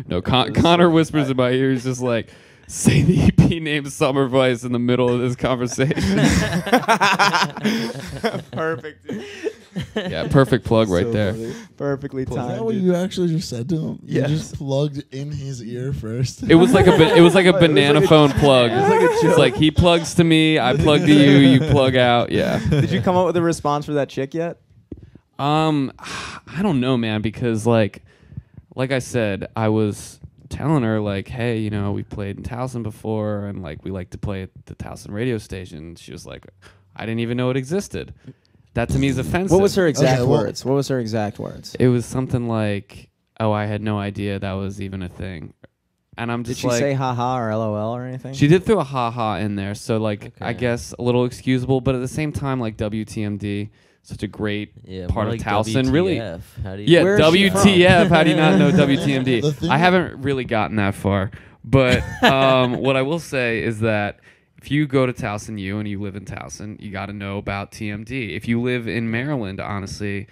No, Connor whispers in my ear. He's just like, say the EP name Summer Vice in the middle of this conversation. Perfect, dude. Yeah, perfect plug right So there. funny. Perfectly Is that timed. what dude. you actually just said to him? Yes. You just plugged in his ear first. It was like a banana phone plug. It was like a It's joke. like he plugs to me, I plug to you, you plug out. Yeah. Did you come up with a response for that chick yet? I don't know, man, because like I said, I was telling her like, hey, we played in Towson before, and like we like to play at the Towson radio station. She was like, I didn't even know it existed. That to me is offensive. What was her exact Okay, well- words? What was her exact words? It was something like, oh, I had no idea that was even a thing. And I'm Did just she like, say haha or LOL or anything? she did throw a ha-ha in there, so like I Okay. guess a little excusable, but at the same time, like WTMD, such a great Yeah, part more of like Towson, really. WTF. How do you Yeah, Where is she from? WTF. How do you not know The WTMD? thing I that- haven't really gotten that far. But what I will say is that if you go to Towson U and you live in Towson, you got to know about TMD. If you live in Maryland, honestly,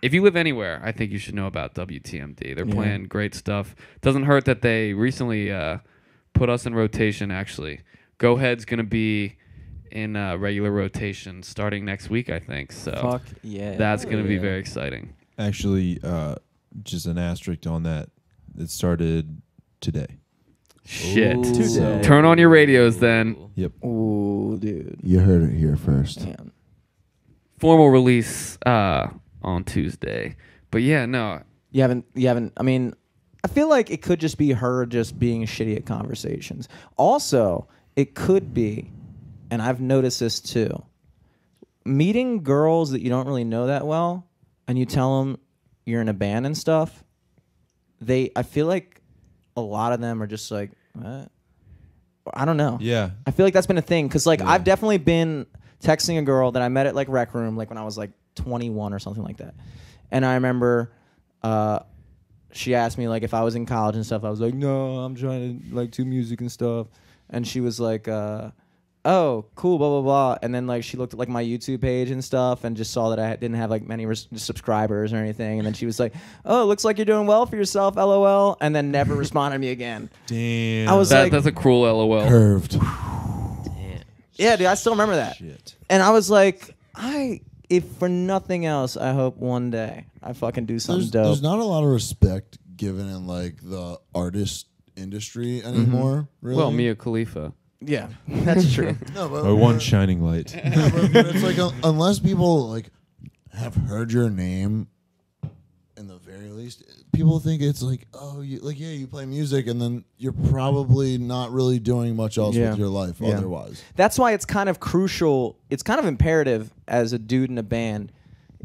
if you live anywhere, I think you should know about WTMD. They're playing great stuff. Doesn't hurt that they recently put us in rotation, actually. Go Ahead's going to be in regular rotation starting next week, I think. So Fuck yeah. that's going to be very exciting. Actually, just an asterisk on that. It started today. Shit. Today. Turn on your radios then. Yep. Ooh, dude. You heard it here first. Damn. Formal release on Tuesday. But yeah, no. You haven't, I mean, I feel like it could just be her just being shitty at conversations. Also, it could be, and I've noticed this too, meeting girls that you don't really know that well, and you tell them you're in a band and stuff, I feel like a lot of them are just like, what? I don't know. Yeah. I feel like that's been a thing, because like Yeah. I've definitely been texting a girl that I met at like Rec Room, like when I was like 21 or something like that. And I remember she asked me like if I was in college and stuff. I was like, no, I'm trying to like do music and stuff. And she was like, oh, cool, blah, blah, blah. And then like she looked at like my YouTube page and stuff and just saw that I didn't have like many subscribers or anything. And then she was like, oh, it looks like you're doing well for yourself, LOL. And then never responded to me again. Damn. I was like, That's a cruel LOL. Curved. Damn. yeah, dude, I still remember that. Shit. And I was like, if for nothing else, I hope one day I fucking do something dope. There's not a lot of respect given in like the artist industry anymore. Really. Well, Mia Khalifa. Yeah, that's true. No, but Or one shining light. no, but it's like unless people like have heard your name, in the very least, people think it's like, oh, you play music, and then you're probably not really doing much else Yeah. with your life Yeah. otherwise. That's why it's kind of crucial. It's kind of imperative as a dude in a band.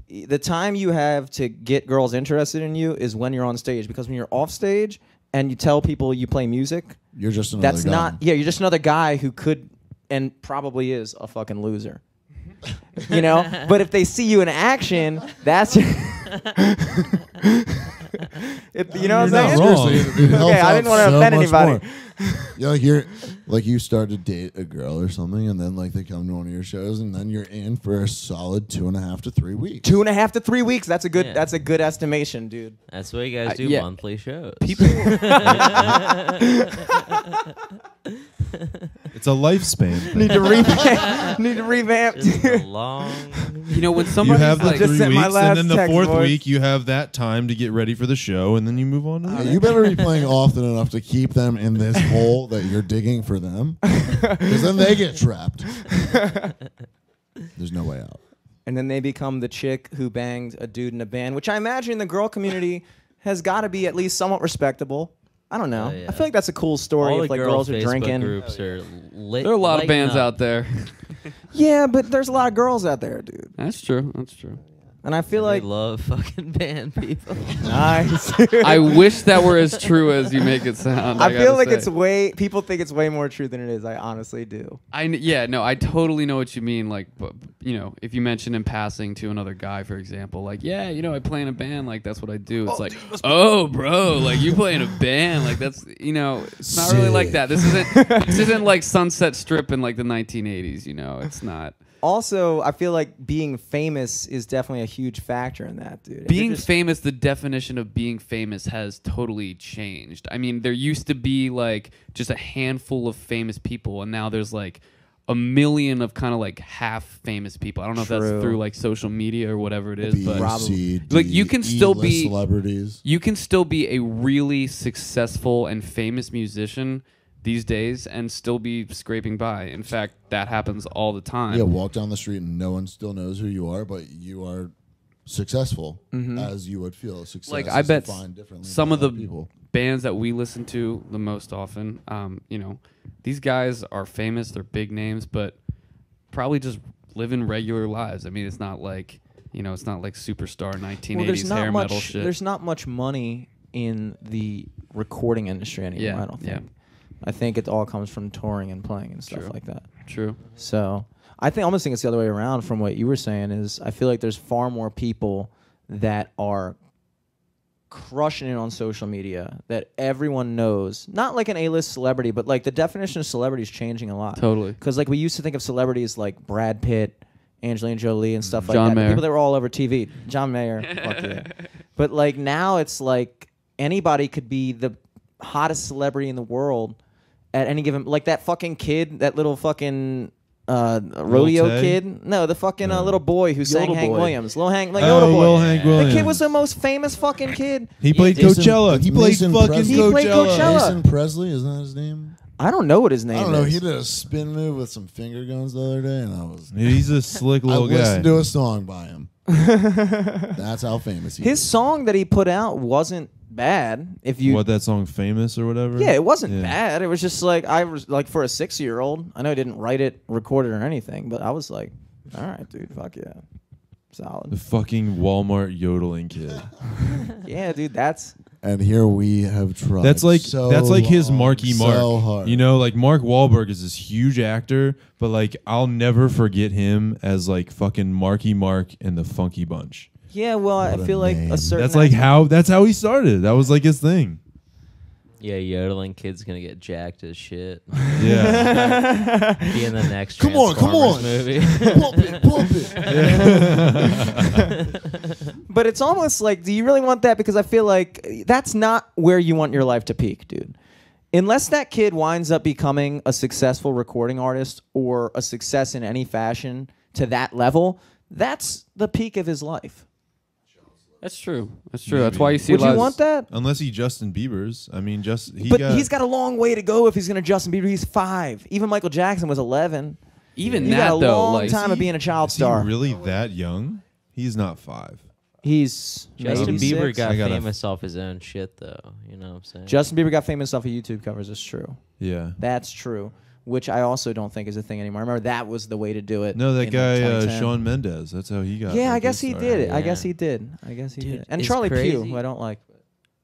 The time you have to get girls interested in you is when you're on stage, because when you're off stage and you tell people you play music, You're just another that's guy. not. Yeah, you're just another guy who could and probably is a fucking loser. You know, but if they see you in action, that's. You know what I'm You're not saying? wrong. Seriously, it helps Okay, I out didn't wanna so offend much anybody. more. Yeah, you start to date a girl or something, and then like they come to one of your shows, and then you're in for a solid 2.5 to 3 weeks. 2.5 to 3 weeks. That's a good. Yeah. That's a good estimation, dude. That's why you guys do yeah. monthly shows. People. It's a lifespan thing. Need to revamp. Need to revamp. Just a dude. long. You know, when You somebody's have the like, just 3 sent my weeks, last and then the text, fourth boys. week you have that time to get ready for the show, and then you move on to the Yeah, next. you better be playing often enough to keep them in this hole that you're digging for them, because then they get trapped. There's no way out. And then they become the chick who banged a dude in a band, which I imagine the girl community has got to be at least somewhat respectable. I don't know. Oh, yeah. I feel like that's a cool story All if the like girl girls are Facebook drinking. groups are lit. there are a lot of lighting bands up. out there. Yeah, but there's a lot of girls out there, dude. That's true. That's true. And I feel They like love fucking band people. nice. I wish that were as true as you make it sound. I feel gotta like say. it's way. People think it's way more true than it is. I honestly do. I totally know what you mean. Like, you know, if you mention in passing to another guy, for example, like, yeah, you know, I play in a band, like that's what I do. It's like, oh, bro, like you play in a band, like that's, you know, it's not really like that. This isn't like Sunset Strip in like the 1980s. You know, it's not. Also, I feel like being famous is definitely a huge factor in that, dude. If you're Being just- famous, the definition of being famous has totally changed. I mean, there used to be like just a handful of famous people, and now there's like a million of kind of like half famous people. I don't know if True. that's through like social media or whatever it is, B, but C, like, D, you can still E-list be- celebrities. you can still be a really successful and famous musician these days and still be scraping by. In fact, that happens all the time. Yeah, walk down the street and no one still knows who you are, but you are successful as you would feel. Success Like, I is bet defined differently some by of the other people. bands that we listen to the most often, you know, these guys are famous, they're big names, but probably just living regular lives. I mean, it's not like, you know, it's not like superstar 1980s hair metal shit. There's not much money in the recording industry anymore. Yeah, I don't yeah. think. I think it all comes from touring and playing and stuff True. like that. True. So I almost think it's the other way around from what you were saying. Is I feel like there's far more people that are crushing it on social media that everyone knows. Not like an A-list celebrity, but like the definition of celebrity is changing a lot. Totally. Because like we used to think of celebrities like Brad Pitt, Angelina Jolie, and stuff like John that. The Mayer. people that were all over TV. John Mayer. Fuck yeah. But like now it's like anybody could be the hottest celebrity in the world at any given. Like that fucking kid, that little fucking rodeo Tay? kid. No, the fucking little boy who sang Yodel Hank boy. Williams. Lil Hank, like Oh, Yodel boy. Lil Hank Williams. The kid was the most famous fucking kid. He played Jason- Coachella. He played Mason fucking Presley. He played Coachella. Jason Presley, isn't that his name? I don't know what his name I don't know. is. He did a spin move with some finger guns the other day, and I was. He's a slick I little guy. listened to a song by him. That's how famous he His is. song that he put out wasn't bad. If you What, that song Famous or whatever? Yeah, it wasn't Yeah. bad. It was just like I was like for a 6-year-old. I know I didn't write it, record it, or anything, but I was like, all right, dude, fuck yeah, The solid. fucking Walmart yodeling kid. Yeah, dude, that's And here we have tried. That's like so his long, Marky Mark. So hard. You know, like Mark Wahlberg is this huge actor, but like I'll never forget him as like fucking Marky Mark and the Funky Bunch. yeah. Well, I What a feel like name. a certain. That's how he started. That was like his thing. Yeah, yodeling kid's gonna get jacked as shit. Yeah. Be in the next Come on, Transformers movie. Pump it. But it's almost like, do you really want that? Because I feel like that's not where you want your life to peak, dude. Unless that kid winds up becoming a successful recording artist or a success in any fashion to that level, that's the peak of his life. That's true. That's true. Maybe. That's why you see Would a lot you of want that? Unless he Justin Bieber's. I mean, He's got a long way to go if he's going to Justin Bieber. He's 5. Even Michael Jackson was 11. even He that got a though. long Like time of being a child star. really that young? He's not 5. He's Justin maybe Bieber 6. got I gotta- famous off his own shit, though. You know what I'm saying? Justin Bieber got famous off of YouTube covers. It's true. Yeah. That's true. Which I also don't think is a thing anymore. I remember that was the way to do it. No, that in guy 2010. Shawn Mendes. That's how he got. Yeah, I like, guess his he start. did it. I Yeah. guess he did. I guess he Dude, did. And it's Charlie Pugh, crazy. who I don't like.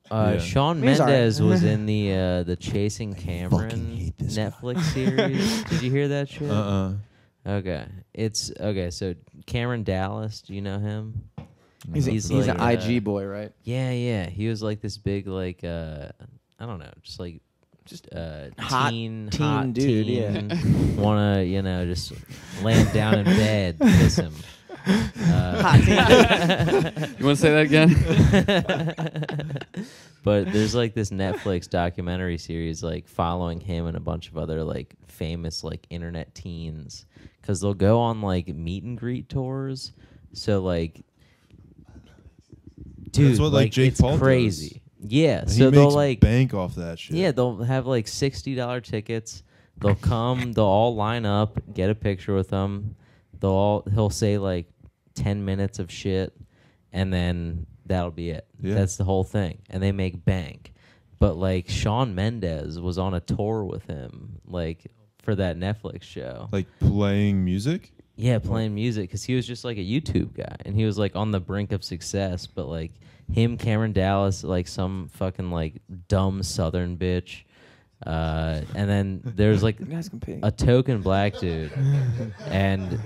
Yeah. Sean He's alright. Mendes was in the Chasing Cameron hate this guy. Netflix series. Did you hear that shit? Okay, okay. So Cameron Dallas, do you know him? He's He's an like, IG boy, right? Yeah. He was like this big, like I don't know, just like hot teen dude, yeah. Wanna just lay him down in bed, kiss him. you want to say that again? But there's like this Netflix documentary series like following him and a bunch of other like famous like internet teens, because they'll go on like meet and greet tours. So like, dude, That's what, like, Jake it's Paul does. crazy. Yeah, And so he they'll makes like bank off that shit. yeah, they'll have like $60 tickets. They'll come, they'll all line up, get a picture with them. He'll say like 10 minutes of shit, and then that'll be it. Yeah. That's the whole thing, and they make bank. But like Shawn Mendes was on a tour with him, like for that Netflix show. Like playing music. Yeah, playing music, because he was just like a YouTube guy, and he was like on the brink of success. But like him, Cameron Dallas, like some fucking like dumb Southern bitch, and then there's like You guys can pay. a token black dude, and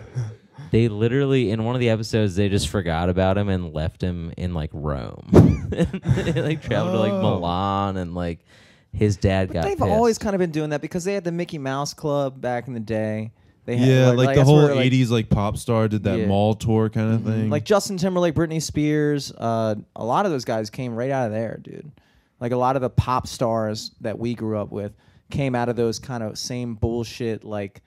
they literally in one of the episodes they just forgot about him and left him in like Rome. They like traveled to like Milan, and like his dad got They've pissed. always kind of been doing that because they had the Mickey Mouse Club back in the day. They had, Yeah, like the that's whole where, like, '80s like pop star did that Yeah. mall tour kind of thing. like Justin Timberlake, Britney Spears. A lot of those guys came right out of there, dude. Like a lot of the pop stars that we grew up with came out of those kind of same bullshit. Like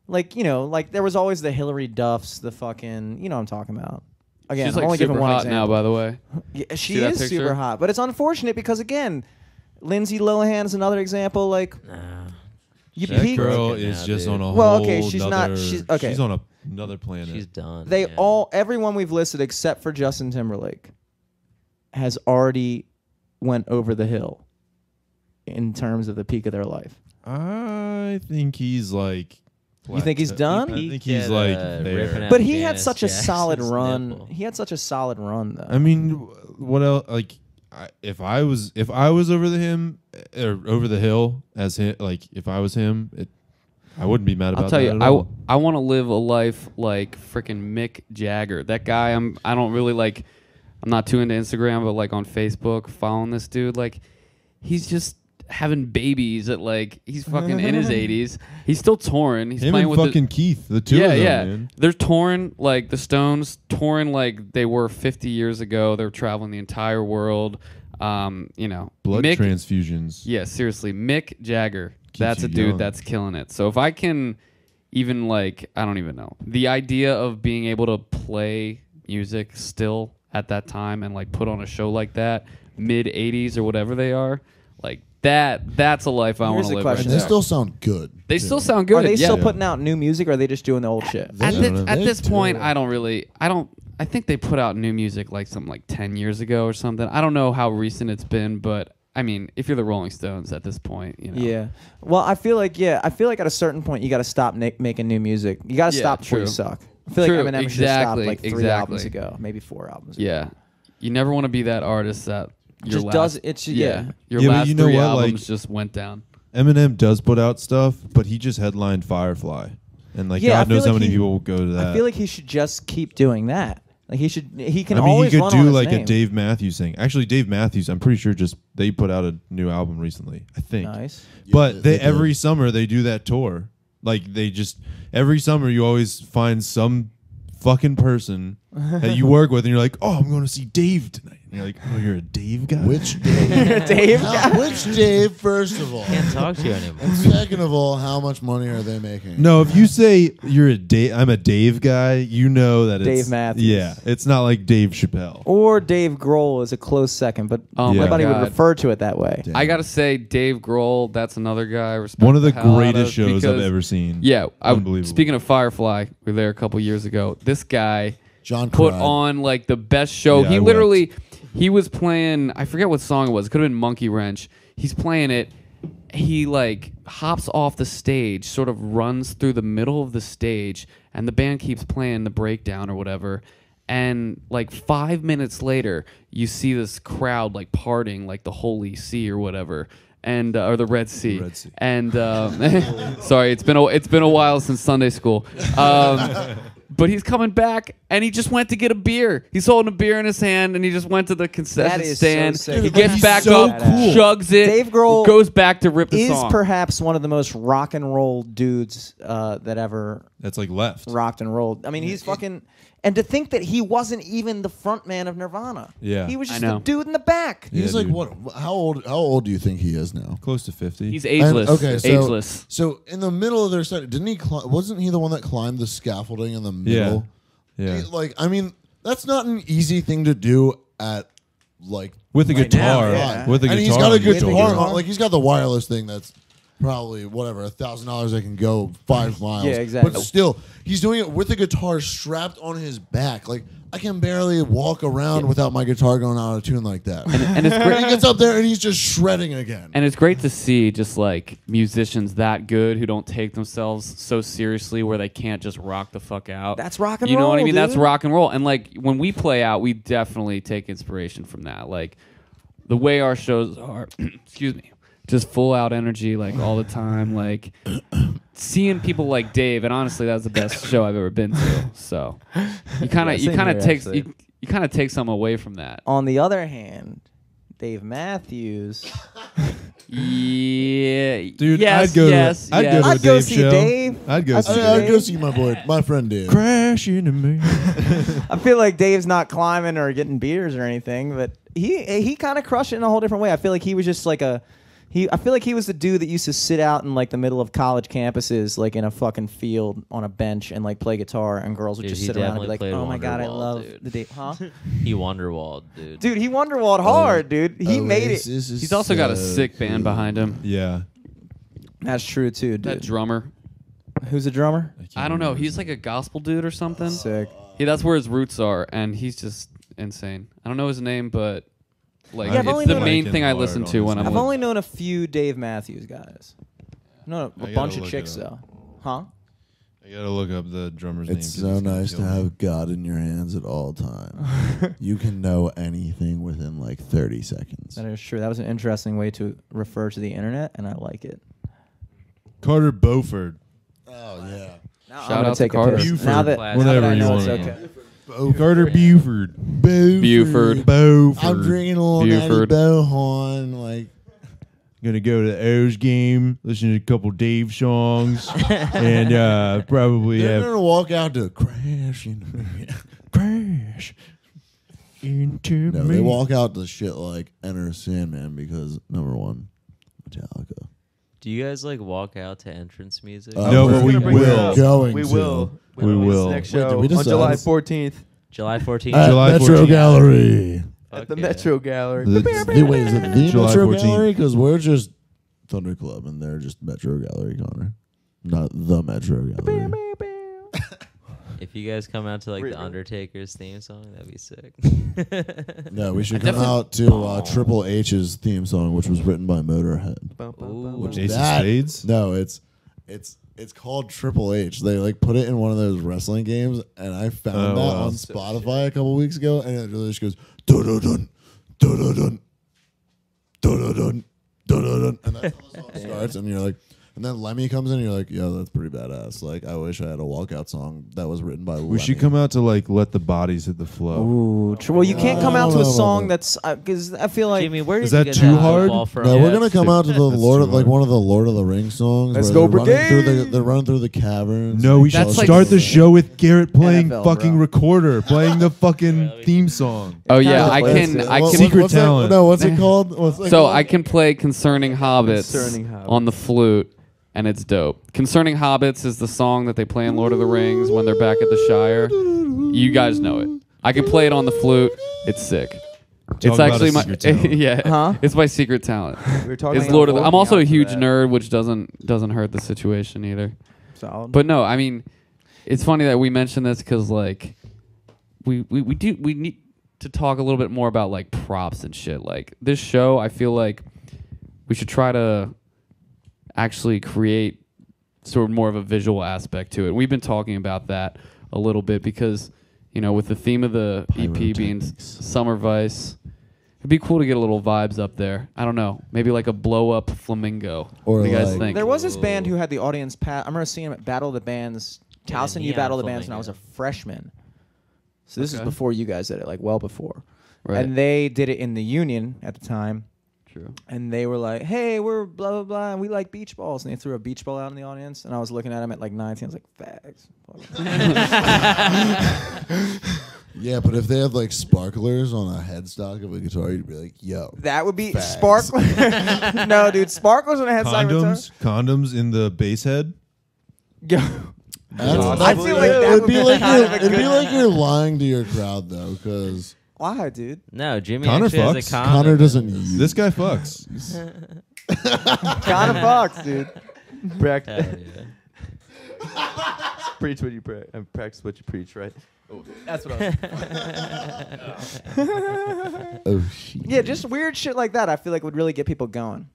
like there was always the Hillary Duffs, the fucking, you know what I'm talking about. Again, She's I'm like only giving super one hot example. now, by the way. Yeah, she See that is picture? super hot, but it's unfortunate because again, Lindsay Lohan is another example. Like Nah. you that peak. girl Broken is now, just dude. on a Well, whole. okay, she's not- nother- she's- okay. She's on another planet. She's done. They yeah. everyone we've listed except for Justin Timberlake has already went over the hill in terms of the peak of their life. I think he's like. You think he's done? I think Peaked he's at, like ripping there. out But he had Janis such a solid Jackson's run. nipple. He had such a solid run though. I mean, what else? Like, if I was over over the hill as him, like if I was him, I wouldn't be mad about I'll tell that you, at all. I want to live a life like freaking Mick Jagger. That guy, I don't really like. I'm not too into Instagram, but like on Facebook, following this dude, like he's just having babies at like he's fucking in his 80s. He's still touring. He's Him playing and with fucking Keith, the two yeah, of them, yeah. man. They're touring like the Stones touring like they were 50 years ago. They're traveling the entire world. You know, Blood Mick, transfusions. yeah, seriously, Mick Jagger. That's you a dude young. that's killing it. So if I can even like, I don't even know. The idea of being able to play music still at that time and like put on a show like that, mid 80s or whatever they are, like that's a life I want Here's to the live. question. And Right they there. still sound good. They too. still sound good. Are they yeah. still putting out new music, or are they just doing the old shit? They- At they this point, do. I think they put out new music like something like 10 years ago or something. I don't know how recent it's been, but I mean, if you're the Rolling Stones at this point, you know. Yeah. Well, I feel like at a certain point you got to stop making new music. You got to Yeah, stop before you true. suck. I feel True, like Eminem should have stopped exactly, like 3 exactly. albums ago, maybe 4 albums ago. Yeah. You never want to be that artist that your Just last, does it's yeah. Your Yeah, but last you know 3 what, albums like- just went down. Eminem does put out stuff, but he just headlined Firefly, and like Yeah, I God knows feel how like many he- people will go to that. I feel like he should just keep doing that. Like he can I mean, always he could run do on his like name. a Dave Matthews thing. Actually, Dave Matthews, I'm pretty sure they put out a new album recently. I think. Nice. But Yeah, they did. every summer they do that tour. Like they just every summer you always find some fucking person that you work with, and you're like, oh, I'm going to see Dave tonight. And you're like, oh, you're a Dave guy. Which Dave? Dave Which Dave? First of all, Can't talk to you anymore. and second of all, how much money are they making? No, if you say you're a Dave, I'm a Dave guy, you know that it's Dave Matthews. Yeah, it's not like Dave Chappelle. Or Dave Grohl is a close second, but Oh my nobody would God. refer to it that way. Damn. I got to say Dave Grohl, that's another guy I respect. One of the hell out greatest of shows I've because- ever seen. Yeah, Unbelievable. Speaking of Firefly, we were there a couple years ago. This guy John put cried. on like the best show. Yeah, He I literally, he was playing. I forget what song it was. It could have been Monkey Wrench. He's playing it. He like hops off the stage, sort of runs through the middle of the stage, and the band keeps playing the breakdown or whatever. And like 5 minutes later, you see this crowd like parting, like the Holy See or whatever. And or the Red Sea. Red Sea. And sorry, it's been a while since Sunday school. But he's coming back, and he just went to get a beer. He's holding a beer in his hand, and he just went to the concession That is so stand. sick. He Dude, gets he's back so up, cool. chugs it, Dave Grohl goes back to rip the Is song. perhaps one of the most rock and roll dudes that ever That's like left. rocked and rolled. I mean, he's fucking. And to think that he wasn't even the front man of Nirvana. Yeah. He was I just know. the dude in the back. He's Yeah, like dude. what? How old? How old do you think he is now? Close to 50. He's ageless. okay, so- ageless. So in the middle of their set, didn't he? Wasn't he the one that climbed the scaffolding in the middle? yeah. Like, I mean, that's not an easy thing to do at like With a Right now, guitar. yeah. With a and guitar. he's got a on the guitar. shoulder. On, like he's got the wireless thing that's probably whatever $1,000 that can go 5 miles. Yeah, exactly. But still, he's doing it with a guitar strapped on his back. Like I can barely walk around without my guitar going out of tune like that. And it's And great. he gets up there and he's just shredding again. And it's great to see just like musicians that good who don't take themselves so seriously where they can't just rock the fuck out. That's rock and You know what I roll, mean? That's dude. rock and roll. And like when we play out, we definitely take inspiration from that. Like the way our shows are, excuse me, just full out energy like all the time. Like seeing people like Dave, and honestly, that's the best show I've ever been to. So you kind of same here, take actually. you kind of take some away from that. On the other hand, Dave Matthews. Yeah, Dude, yes, I'd go yes, to, I'd yes. go to I'd a go Dave see show. Dave. I'd go I'd see see Dave. I'd Dave. go see my boy, my friend Dave. Crash into me. I feel like Dave's not climbing or getting beers or anything, but he kind of crushed it in a whole different way. I feel like he was just like I feel like he was the dude that used to sit out in like the middle of college campuses, like in a fucking field on a bench and like play guitar, and girls would Dude, just he sit around and be definitely like, played "Oh my god, I Wonderwall, love dude. the Dave." Huh? He Wonderwalled, dude. Dude, he Wonderwalled hard, dude. He made it. Oasis is He's also got a so sick band cool. behind him. Yeah. That's true too, That dude. drummer. Who's the drummer? I don't know. He's like a gospel dude or something. Sick. Yeah, that's where his roots are, and he's just insane. I don't know his name, but like Yeah, I've only it's the known- main Like thing I hard listen on to his when I'm. name. I've with- only known a few Dave Matthews guys. No, a I bunch gotta of look chicks it though. up. Huh? I gotta look up the drummer's name. It's 'cause so he's gonna nice to kill me. have God in your hands at all times. You can know anything within like 30 seconds. That is true. That was an interesting way to refer to the internet, and I like it. Carter Beauford. Oh yeah. Now Shout out to take a Carter. piss. Buford. Now that, Class. now that Whatever I you know want it's to okay. call it. Carter Buford. Buford. Beaufort. I'm drinking a little natty Buford. Bohorn. Like, Gonna go to the O's game, listen to a couple Dave songs, and probably they're have gonna walk out to crash into me. crash into No, me. they walk out to shit like Enter Sandman because number one, Metallica. Do you guys like walk out to entrance music? No, we're but we gonna bring it up. Going We to. will. We will. Next Wait, did show we on decide? July 14th July 14th. At July Metro 14th. Gallery. at the Fuck yeah. Metro Gallery. Wait, is it the July Metro 14th. Gallery? Because we're just Thunder Club and they're just Metro Gallery, Connor. Not the Metro Gallery. If you guys come out to like Re- the Undertaker's theme song, that'd be sick. No, we should I come out to Triple H's theme song, which was written by Motorhead. Ooh. Ace of That- Spades. No, it's called Triple H. They like put it in one of those wrestling games, and I found Oh, that wow. on Spotify a couple weeks ago, and it really just goes dun dun dun dun dun dun, and that's how the song starts, and you're like. And then Lemmy comes in and you're like, yo, that's pretty badass. Like, I wish I had a walkout song that was written by Lemmy. We should come out to like let the bodies hit the flow. Ooh, well, you can't come out to a No. song that's because I feel like Jimmy, where did Is you that get too that hard? football from? No, Yeah, we're gonna it's come out to the That's Lord too of like hard. one of the Lord of the Rings songs. Let's where go, Brigade! they're running through the caverns. No, we should That's like- start the show with Garrett playing NFL, fucking bro. recorder, playing the fucking theme song. Oh yeah, Kinda I plays can. it. I What- can. Secret what's that- talent. No, what's it called? What's it So called? I can play Concerning Hobbits, Concerning Hobbits. on the flute, and it's dope. Concerning Hobbits is the song that they play in Lord of the Rings when they're back at the Shire. You guys know it. I can play it on the flute. It's sick. Talk It's about actually a my secret talent. yeah. Huh? It's my secret talent. We were talking It's about Lord of the, I'm working also a out for huge that. nerd, which doesn't hurt the situation either. solid. But no, I mean, it's funny that we mentioned this because like we need to talk a little bit more about like props and shit. Like this show, I feel like we should try to actually create sort of more of a visual aspect to it. We've been talking about that a little bit because with the theme of the EP being Summer Vice, it'd be cool to get a little vibes up there. I don't know, maybe like a blow up flamingo. Or what do you guys like- think? There was this band who had the audience I remember seeing him at Battle of the Bands. Yeah, Towson, you Neon Battle of the Bands when I was a Flamingo. freshman. So this is Okay. before you guys did it, like well before. Right. And they did it in the Union at the time. True. And they were like, hey, we're blah, blah, blah, and we like beach balls. And they threw a beach ball out in the audience. And I was looking at him at like 19. I was like, fags. Yeah, but if they had like sparklers on a headstock of a guitar, you'd be like, yo. That would be Fags. sparkler. No, dude, sparklers on a headstock guitar. Condoms in the bass head. Yo. I feel like that it'd would be be like kind you're, of a it'd be good- like you're lying to your crowd though, because Why, dude? No, Jimmy Connor actually has fucks. a condom. Connor doesn't use. This guy fucks. Kind of box, dude. Hell Practice, yeah. preach what you practice what you preach, right? Oh, that's what I was. Oh shit. Yeah, just weird shit like that. I feel like would really get people going.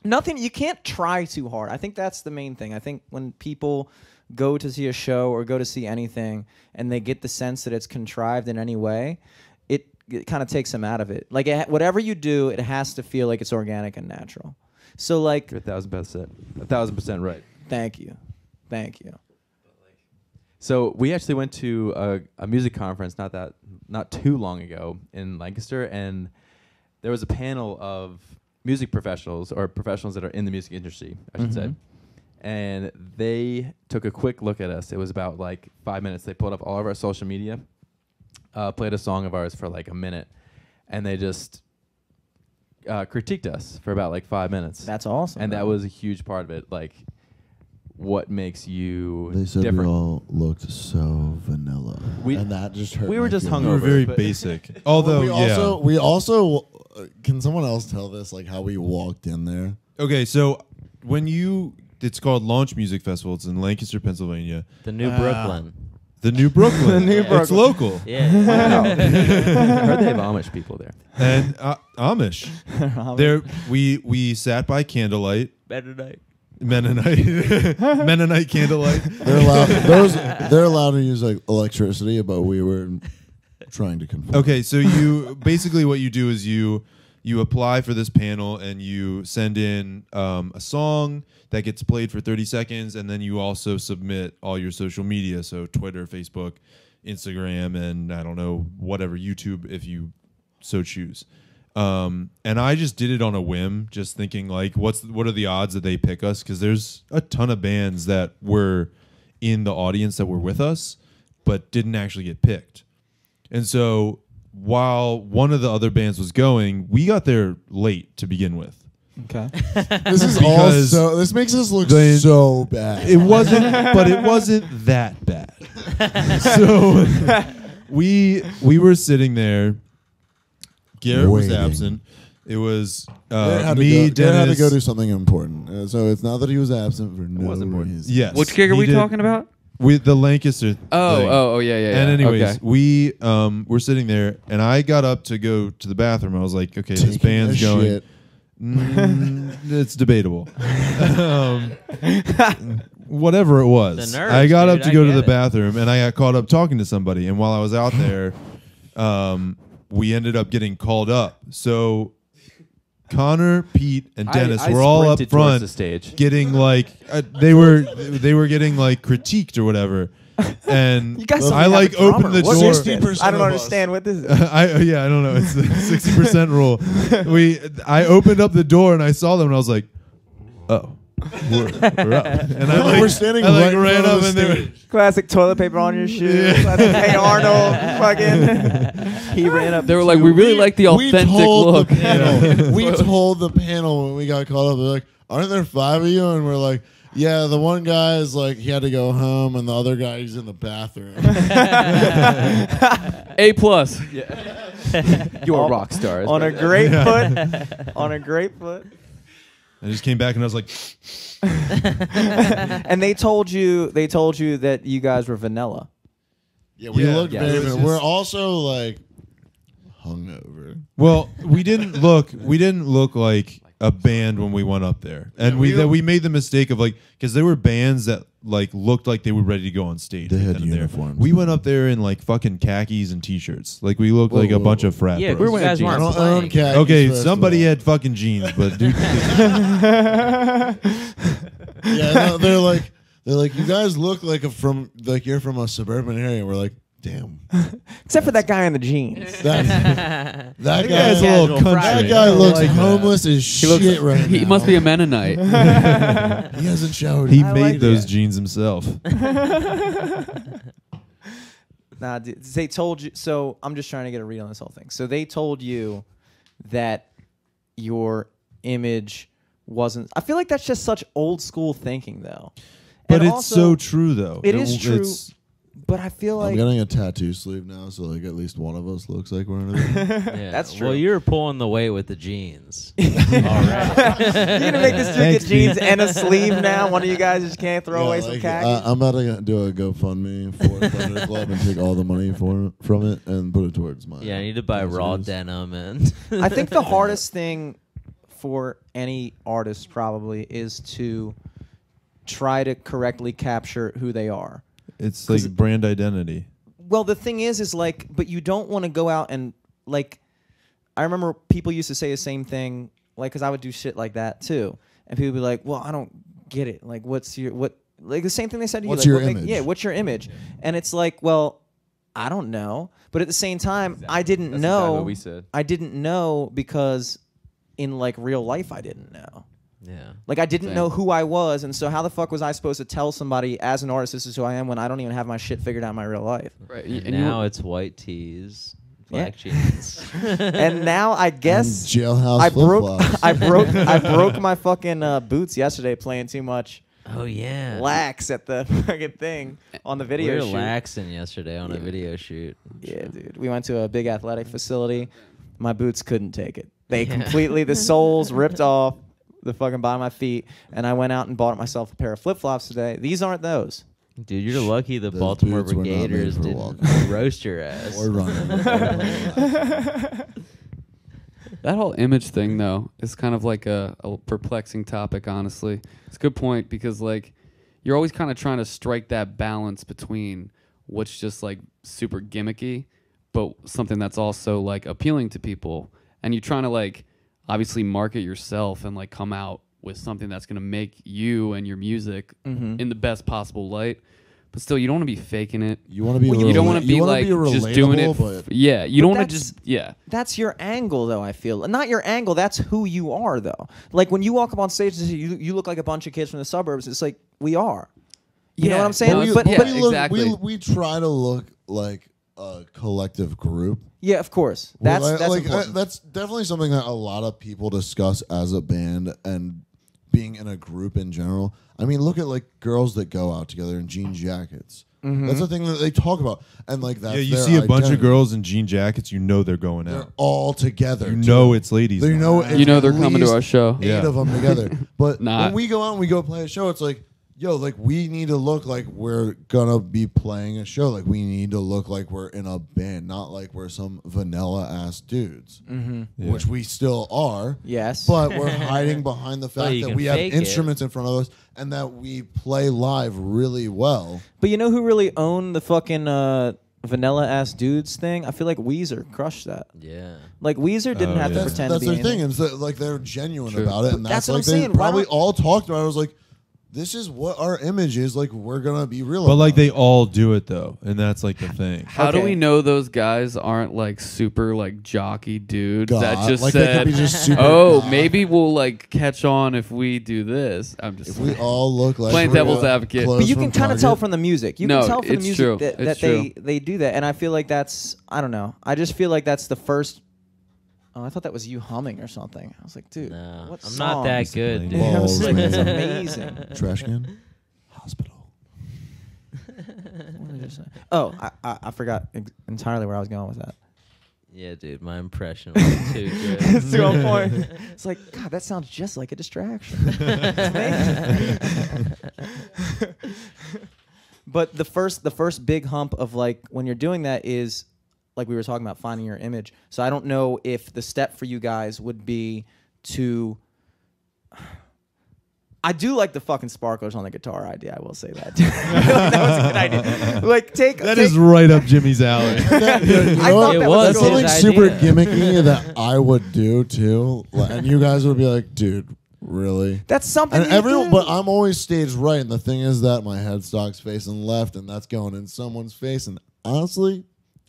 Nothing. You can't try too hard. I think that's the main thing. I think when people go to see a show or go to see anything and they get the sense that it's contrived in any way, it kind of takes them out of it. Like whatever you do, it has to feel like it's organic and natural. So like, You're 1,000% right. thank you. So we actually went to a music conference not too long ago in Lancaster, and there was a panel of music professionals or professionals that are in the music industry, I should say. And they took a quick look at us. It was about like 5 minutes. They pulled up all of our social media, played a song of ours for like a minute, and they just critiqued us for about like 5 minutes. That's awesome. And that man. was a huge part of it. Like, what makes you They said different? we all looked so vanilla, and that just hurt. we were my just feelings. You were hungover, very but- basic. Although, we also can someone else tell this like how we walked in there? Okay, so it's called Launch Music Festival. It's in Lancaster, Pennsylvania. The New Brooklyn. The New Brooklyn. The New It's Brooklyn. local. Yeah. I heard they have Amish people there. And Amish. There, we sat by candlelight. Better night. Mennonite candlelight. They're allowed to use like electricity, but we were trying to conform. Okay, so you basically what you do is you apply for this panel and you send in a song that gets played for 30 seconds, and then you also submit all your social media, so Twitter, Facebook, Instagram and I don't know, whatever, YouTube if you so choose. And I just did it on a whim, just thinking like, what are the odds that they pick us? Because there's a ton of bands that were in the audience that were with us, but didn't actually get picked. And so while one of the other bands was going, we got there late to begin with. Okay. This is Because all so. This makes us look the- so bad. It wasn't, but it wasn't that bad. So we were sitting there. Garrett was Waiting. absent. It was Garrett had me, to go, Garrett had to Dennis. go do something important. So it's not that he was absent for no wasn't important. reason. Yes. Which gig are he we did- talking about? With the Lancaster. thing. Oh, yeah. And anyways, okay. we were sitting there, and I got up to go to the bathroom. I was like, okay, this Taking band's a going. shit. It's debatable. Whatever it was. The nerves, I got dude, up to I go to get the it. bathroom, and I got caught up talking to somebody. And while I was out there, we ended up getting called up. So Connor, Pete, and Dennis I were all up sprinted towards front the stage. getting like they were getting like critiqued or whatever. And You guys I like opened the What door. is this? 60% I don't of understand what this is. I don't know. It's the 60% rule. I opened up the door and I saw them and I was like, oh, we're up. And I We're standing I like right in ran front of up the and they were, stage. Classic toilet paper on your shoes. Classic Hey Arnold. Fucking. He ran up. They were like, we really like the authentic we told look. The panel, we told the panel when we got called up. They're like, "Aren't there 5 of you?" And we're like, "Yeah." The one guy is like, he had to go home, and the other guy is in the bathroom. A plus. You're a rock star. on a great foot. On a great foot. I just came back and I was like, And they told you that you guys were vanilla. Yeah, we Yeah. looked Yeah, very. it was We're just- also like hungover. well, we didn't look like a band when we went up there, and we made the mistake of like, because there were bands that like looked like they were ready to go on stage. They right had then and there. uniforms. We went up there in like fucking khakis and t-shirts, like we looked like a whoa, bunch whoa. of frat Yeah, bros. you guys jeans. I weren't don't own playing. khakis. Okay, first of somebody all. had fucking jeans, but dude, Yeah, no, they're like, you guys look like you're from a suburban area. We're like, damn, Except for that guy in the jeans. that that guy. guy's a little Casual country. That guy looks I like that. homeless as shit right now. He must be a Mennonite. He hasn't showered. He I made like those that. jeans himself. Nah, they told you. So I'm just trying to get a read on this whole thing. So they told you that your image wasn't. I feel like that's just such old school thinking, though. But And it's also- so true, though. It is true. it's- But I feel I'm like getting a tattoo sleeve now, so like at least one of us looks like we're in it. Yeah. That's true. Well, you're pulling the weight with the jeans. you're gonna make this dude Thanks, get jeans Pete. and a sleeve now. One of you guys just can't throw Yeah, away some like, khakis. I'm about to do a GoFundMe for Thunder Club and take all the money from it and put it towards my. Yeah, I need to buy raw tattoos. denim and. I think the hardest thing for any artist probably is to try to correctly capture who they are. It's 'Cause like brand identity. Well, the thing is like, but you don't want to go out and like. I remember people used to say the same thing, like, because I would do shit like that too, and people would be like, "Well, I don't get it. Like, what's your what?" Like the same thing they said to What's you. your Like, image? yeah, what's your image? And it's like, well, I don't know, but at the same time, I didn't That's know. exactly what we said. I didn't know because in like real life, I didn't know. Yeah. Like I didn't Same. know who I was, and so how the fuck was I supposed to tell somebody as an artist this is who I am when I don't even have my shit figured out in my real life? Right. And And now it's white tees, Yeah. black jeans. And now I And guess jailhouse I broke flip-flops. I broke my fucking boots yesterday playing too much Oh yeah. lax at the fucking thing on the We video were shoot. laxing yesterday on a video shoot. Yeah, dude. We went to a big athletic facility. My boots couldn't take it. They Yeah. completely the soles ripped off the fucking bottom of my feet, and I went out and bought myself a pair of flip flops today. These aren't those. Dude, you're lucky the Those Baltimore boots were not made Brigaders for didn't walking. roast your ass. Or running. That whole image thing, though, is kind of like a perplexing topic, honestly. It's a good point because, like, you're always kind of trying to strike that balance between what's just, like, super gimmicky, but something that's also, like, appealing to people. And you're trying to, like, obviously market yourself and, like, come out with something that's going to make you and your music Mm-hmm. in the best possible light. but still, you don't want to be faking it. You want to be. You don't want to be like just doing it. Yeah, you don't want to just That's your angle, though. I feel not your angle. That's who you are, though. Like when you walk up on stage and say you look like a bunch of kids from the suburbs. It's like we are. You know what I'm saying? But exactly. We try to look like a collective group. Yeah, of course. That's important. That's definitely something that a lot of people discuss as a band and being in a group in general. I mean, look at like girls that go out together in jean jackets. That's the thing that they talk about, and like that. Yeah, you see a bunch of girls in jean jackets, you know they're going They're out. all together. You know it's ladies. They night. know they're coming to our show. 8 of them together. But Not. when we go out and we go play a show, it's like, yo, like we need to look like we're gonna be playing a show. Like we need to look like we're in a band, not like we're some vanilla ass dudes, which we still are. Yes, but we're hiding behind the fact that we have instruments in front of us and that we play live really well. But you know who really owned the fucking vanilla ass dudes thing? I feel like Weezer crushed that. Yeah. Like Weezer didn't have to pretend to be That's their thing, and so, like they're genuine about it, and That's that's what like I'm saying. they probably all talked about it. I was like, this is what our image is. Like we're gonna be real. But about like it. they all do it though, and that's like the thing. How do we know those guys aren't like super like jockey dudes that God, just like they said, could be just super "Oh, God. maybe we'll like catch on if we do this." I'm just If we all look like playing we're devil's advocate. clothes But you from can kind of tell Target. from the music. You No, can tell from the it's music true. that It's they do that, and I feel like that's I don't know. I just feel like that's the first. Oh, I thought that was you humming or something. I was like, dude, No, what I'm not that songs? good, dude. Yeah, I was like, it's Balls, amazing. Trash can. Hospital. What did I say? Oh, I forgot entirely where I was going with that. Yeah, dude, my impression was too good. It's too on point. It's like, God, that sounds just like a distraction. But the first big hump of like when you're doing that is like we were talking about finding your image. So I don't know if the step for you guys would be to. I do like the fucking sparklers on the guitar idea. I will say that. That was a good idea. Like That is right up Jimmy's alley. You I know thought what? that was That's his something idea. super gimmicky that I would do too, and you guys would be like, "Dude, really?" That's something. And you everyone, do. but I'm always staged right, and the thing is that my headstock's facing left, and that's going in someone's face, and honestly,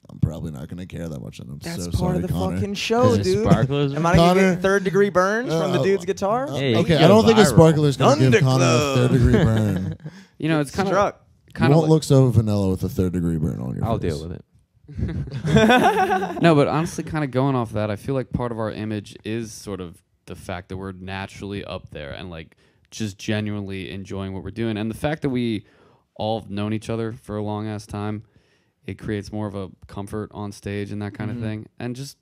I'm probably not going to care that much, and I'm That's so part sorry, of the Connor. fucking show, Is it dude. sparklers? Am I gonna Connor- get third-degree burns from the dude's guitar? Hey, Okay, you I don't go think a viral. sparkler's going to give Connor a Thunderclub. third-degree burn. You know, it's kind of Struck. You won't look so vanilla with a third-degree burn on your I'll face. deal with it. No, but honestly, kind of going off that, I feel like part of our image is sort of the fact that we're naturally up there and like just genuinely enjoying what we're doing, and the fact that we all have known each other for a long ass time. It creates more of a comfort on stage and that kind of thing. And just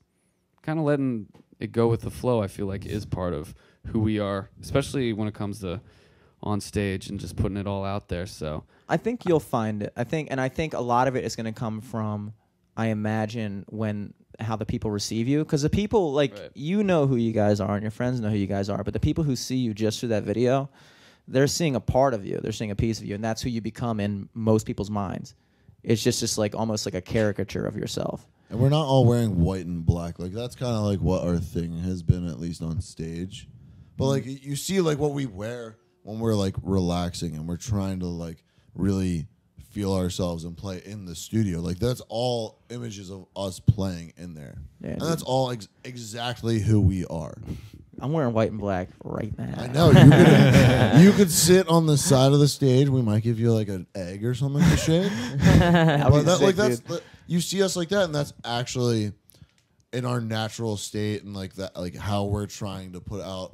kind of letting it go with the flow, I feel like, is part of who we are, especially when it comes to on stage and just putting it all out there. So I think you'll find it. I think a lot of it is going to come from, I imagine, how the people receive you. Because the people, like, you know who you guys are and your friends know who you guys are. But the people who see you just through that video, they're seeing a part of you. They're seeing a piece of you. And that's who you become in most people's minds. It's just like almost like a caricature of yourself. And we're not all wearing white and black. Like that's kind of like what our thing has been, at least on stage. But like you see, like what we wear when we're like relaxing and we're trying to like really feel ourselves and play in the studio. Like that's all images of us playing in there, Yeah, and dude. that's all exactly who we are. I'm wearing white and black right now. I know you could sit on the side of the stage. We might give you like an egg or something to shake. But that, like that's you see us like that, and that's actually in our natural state, and like that, like how we're trying to put out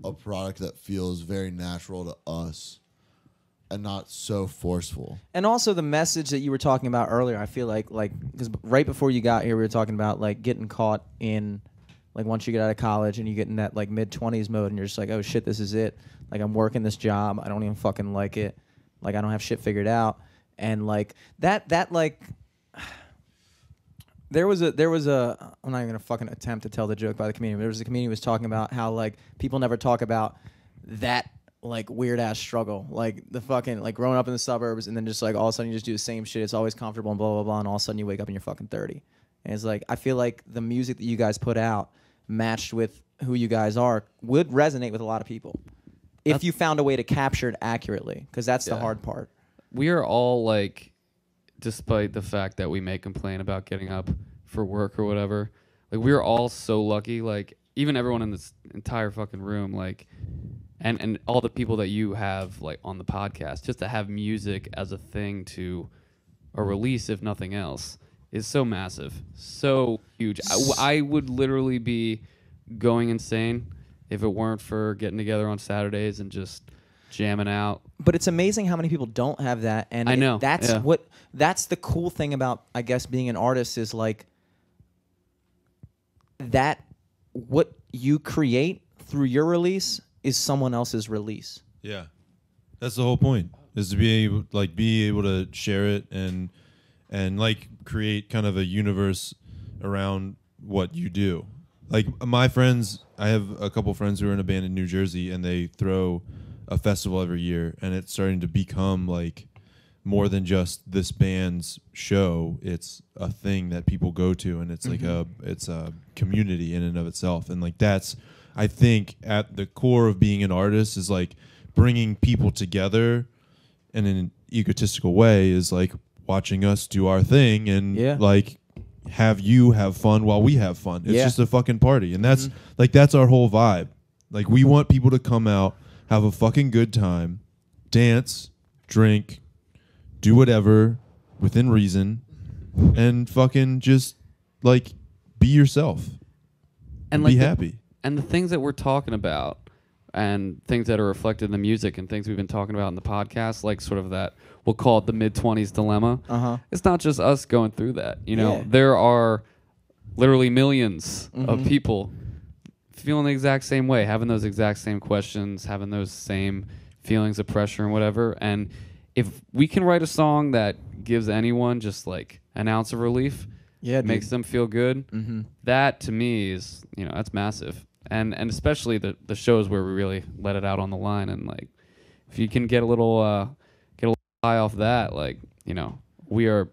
a product that feels very natural to us, and not so forceful. And also the message that you were talking about earlier, I feel like because right before you got here, we were talking about like getting caught in. Like once you get out of college and you get in that like mid-20s mode and you're just like, oh shit, this is it. Like I'm working this job. I don't even fucking like it. Like I don't have shit figured out. And like that like there was a I'm not even gonna fucking attempt to tell the joke by the comedian. But there was a comedian who was talking about how like people never talk about that like weird ass struggle. Like the fucking like growing up in the suburbs and then just like all of a sudden you just do the same shit. It's always comfortable and blah blah blah and all of a sudden you wake up and you're fucking 30. And it's like I feel like the music that you guys put out matched with who you guys are would resonate with a lot of people if you found a way to capture it accurately, because that's the hard part. we are all like, despite the fact that we may complain about getting up for work or whatever, like we're all so lucky. Like even everyone in this entire fucking room, like, and all the people that you have like on the podcast, just to have music as a thing to, a release if nothing else, is so massive, so huge. I would literally be going insane if it weren't for getting together on Saturdays and just jamming out. But it's amazing how many people don't have that, and I know. That's the cool thing about, I guess, being an artist is like that. What you create through your release is someone else's release. Yeah, that's the whole point. Is to be able to share it and like create kind of a universe around what you do. Like my friends, I have a couple friends who are in a band in New Jersey, and they throw a festival every year, and it's starting to become like more than just this band's show. It's a thing that people go to, and it's like it's a community in and of itself. And like that's, I think, at the core of being an artist is like bringing people together in an egotistical way, is like watching us do our thing and like have you have fun while we have fun. It's just a fucking party. And that's like, that's our whole vibe. Like we want people to come out, have a fucking good time, dance, drink, do whatever within reason, and fucking just like be yourself and like be happy. And the things that we're talking about and things that are reflected in the music and things we've been talking about in the podcast, like sort of that, we'll call it the mid-20s dilemma. It's not just us going through that. You know, there are literally millions of people feeling the exact same way, having those exact same questions, having those same feelings of pressure and whatever. And if we can write a song that gives anyone just like an ounce of relief, makes them feel good, that to me is, you know, that's massive. And especially the shows where we really let it out on the line, and like if you can get a little high off that, like, you know, we are